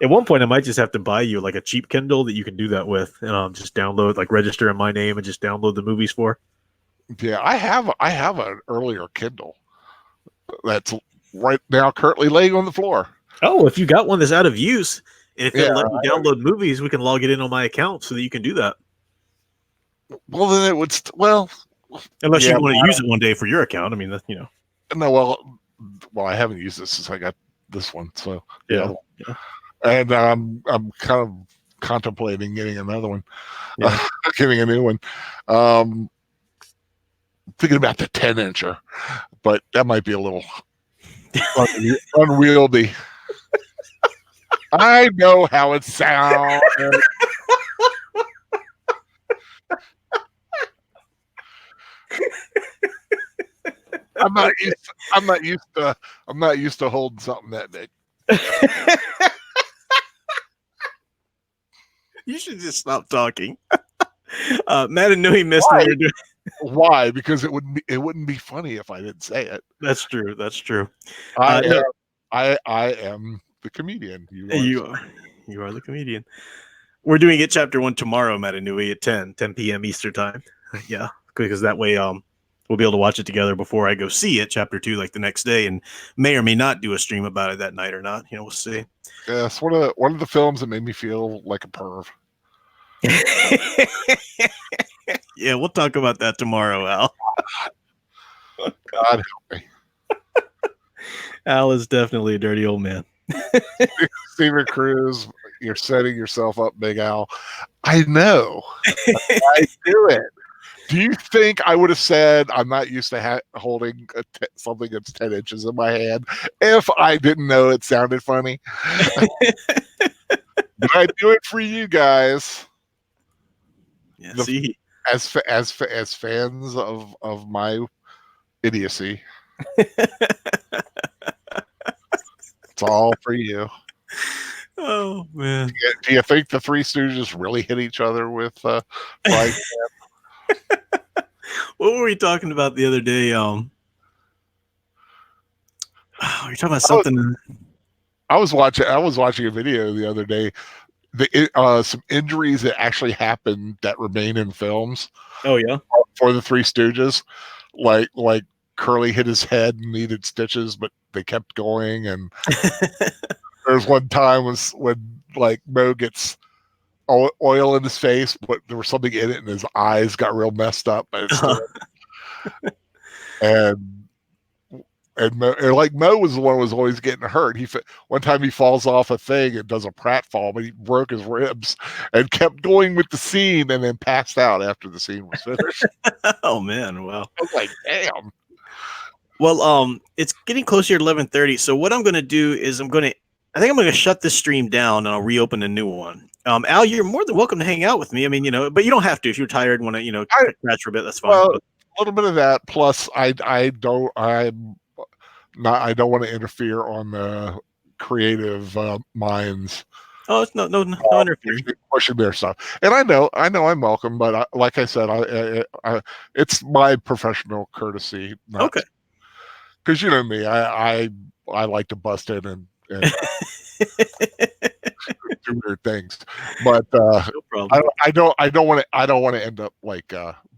Speaker 2: At one point, I might just have to buy you like a cheap Kindle that you can do that with, and just download, like register in my name and just download the movies for.
Speaker 3: Yeah, I have an earlier Kindle that's right now currently laying on the floor.
Speaker 2: Oh, if you got one that's out of use, and if
Speaker 3: Yeah,
Speaker 2: it'll let you download movies, we can log it in on my account so that you can do that.
Speaker 3: Well, then it would.
Speaker 2: Unless
Speaker 3: Yeah,
Speaker 2: you want to use it one day for your account. I mean, that's,
Speaker 3: no. Well, I haven't used this since I got this one. So
Speaker 2: Yeah.
Speaker 3: And I'm kind of contemplating getting another one.
Speaker 2: Yeah.
Speaker 3: Getting a new one. Thinking about the 10-incher, but that might be a little unwieldy. I know how it sounds. I'm not used to holding something that big.
Speaker 2: You should just stop talking. Matt and Nui missed what we were doing.
Speaker 3: Why? Because it wouldn't be funny if I didn't say it.
Speaker 2: That's true. That's true.
Speaker 3: I am the comedian.
Speaker 2: You are the comedian. We're doing it chapter 1 tomorrow, Matt and Nui, at 10 p.m. Eastern time. Yeah, because that way we'll be able to watch it together before I go see it, chapter 2, like the next day, and may or may not do a stream about it that night or not. We'll see.
Speaker 3: Yeah, it's one of the films that made me feel like a perv.
Speaker 2: Yeah, we'll talk about that tomorrow, Al.
Speaker 3: God help me.
Speaker 2: Al is definitely a dirty old man.
Speaker 3: Steven Cruz, you're setting yourself up, Big Al. I know. I do it. Do you think I would have said I'm not used to holding something that's 10 inches in my hand if I didn't know it sounded funny? But I do it for you guys.
Speaker 2: Yeah, see,
Speaker 3: as fans of my idiocy. It's all for you.
Speaker 2: Oh man!
Speaker 3: Do you think the Three Stooges really hit each other with frying pan?
Speaker 2: What were we talking about the other day? You're talking about something.
Speaker 3: I was watching a video the other day. Some injuries that actually happened that remain in films.
Speaker 2: Oh yeah,
Speaker 3: for the Three Stooges, like Curly hit his head and needed stitches, but they kept going. And there's one time when like Mo gets oil in his face, but there was something in it, and his eyes got real messed up. And Mo was the one who was always getting hurt. One time he falls off a thing and does a pratfall, but he broke his ribs and kept going with the scene, and then passed out after the scene was finished.
Speaker 2: Oh man, wow!
Speaker 3: I was like, damn.
Speaker 2: Well, it's getting closer to 11:30. So what I'm going to do is I think I'm going to shut this stream down and I'll reopen a new one. Al, you're more than welcome to hang out with me. I mean, but you don't have to if you're tired and want to, crash for a bit. That's fine.
Speaker 3: Well, a little bit of that. Plus, I don't want to interfere on the creative minds.
Speaker 2: Oh, it's no interfering.
Speaker 3: Pushing their stuff, and I know I'm welcome, but like I said, I it's my professional courtesy.
Speaker 2: Okay.
Speaker 3: Because you know me, I like to bust in and do weird things, but
Speaker 2: no problem.
Speaker 3: I don't want to end up like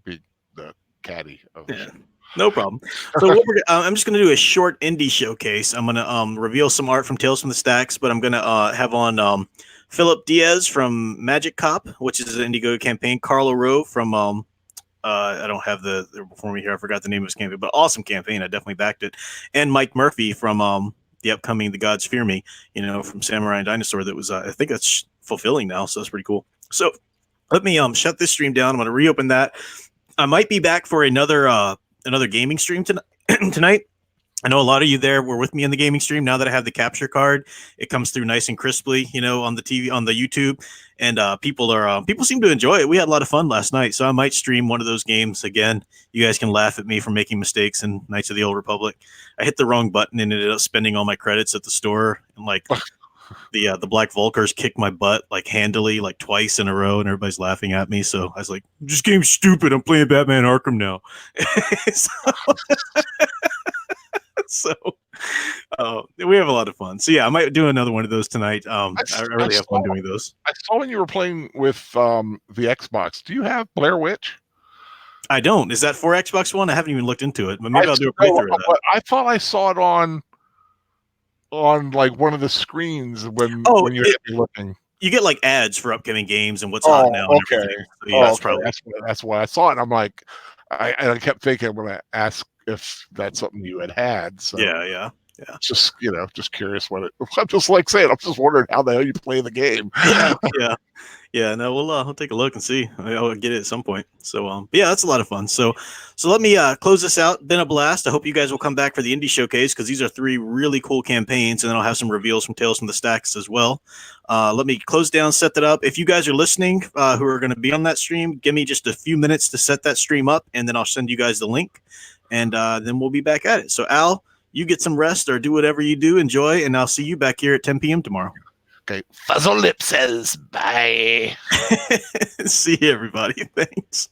Speaker 3: being the caddy of the show.
Speaker 2: No problem. So I'm just going to do a short indie showcase. I'm going to reveal some art from Tales from the Stacks, but I'm going to have on Philip Diaz from Magic Cop, which is an Indiegogo campaign. Carlo Rowe from I don't have the before me here. I forgot the name of his campaign, but awesome campaign. I definitely backed it. And Mike Murphy from the upcoming The Gods Fear Me, from Samurai and Dinosaur. That was I think that's fulfilling now, so that's pretty cool. So let me shut this stream down. I'm going to reopen that. I might be back for another gaming stream tonight. I know a lot of you there were with me in the gaming stream. Now that I have the capture card, it comes through nice and crisply, on the TV, on the YouTube, and people seem to enjoy it. We had a lot of fun last night, so I might stream one of those games again. You guys can laugh at me for making mistakes in Knights of the Old Republic. I hit the wrong button and ended up spending all my credits at the store, and the Black Vulkars kicked my butt handily twice in a row, and everybody's laughing at me. So I was like, "This game's stupid. I'm playing Batman Arkham now." So we have a lot of fun. So yeah, I might do another one of those tonight. I really have fun doing those. I
Speaker 3: saw when you were playing with the Xbox. Do you have Blair Witch?
Speaker 2: I don't. Is that for Xbox One? I haven't even looked into it, but maybe I'll do a playthrough of that.
Speaker 3: I thought I saw it on on like one of the screens when you're looking.
Speaker 2: You get like ads for upcoming games and what's hot now and everything. So, yeah, that's probably
Speaker 3: that's why I saw it. I'm like, I kept thinking I'm going to ask if that's something you had. So
Speaker 2: yeah.
Speaker 3: Just just curious what it. I'm just like saying. I'm just wondering how the hell you play the game.
Speaker 2: Yeah. No, we'll take a look and see. I'll get it at some point. So yeah, that's a lot of fun. So let me close this out. Been a blast. I hope you guys will come back for the indie showcase because these are 3 really cool campaigns, and then I'll have some reveals from Tales from the Stacks as well. Let me close down, set that up. If you guys are listening, who are going to be on that stream, give me just a few minutes to set that stream up, and then I'll send you guys the link, and then we'll be back at it. So Al, you get some rest or do whatever you do, enjoy, and I'll see you back here at 10 p.m. tomorrow.
Speaker 3: Okay. Fuzzle Lip says bye.
Speaker 2: See you, everybody. Thanks.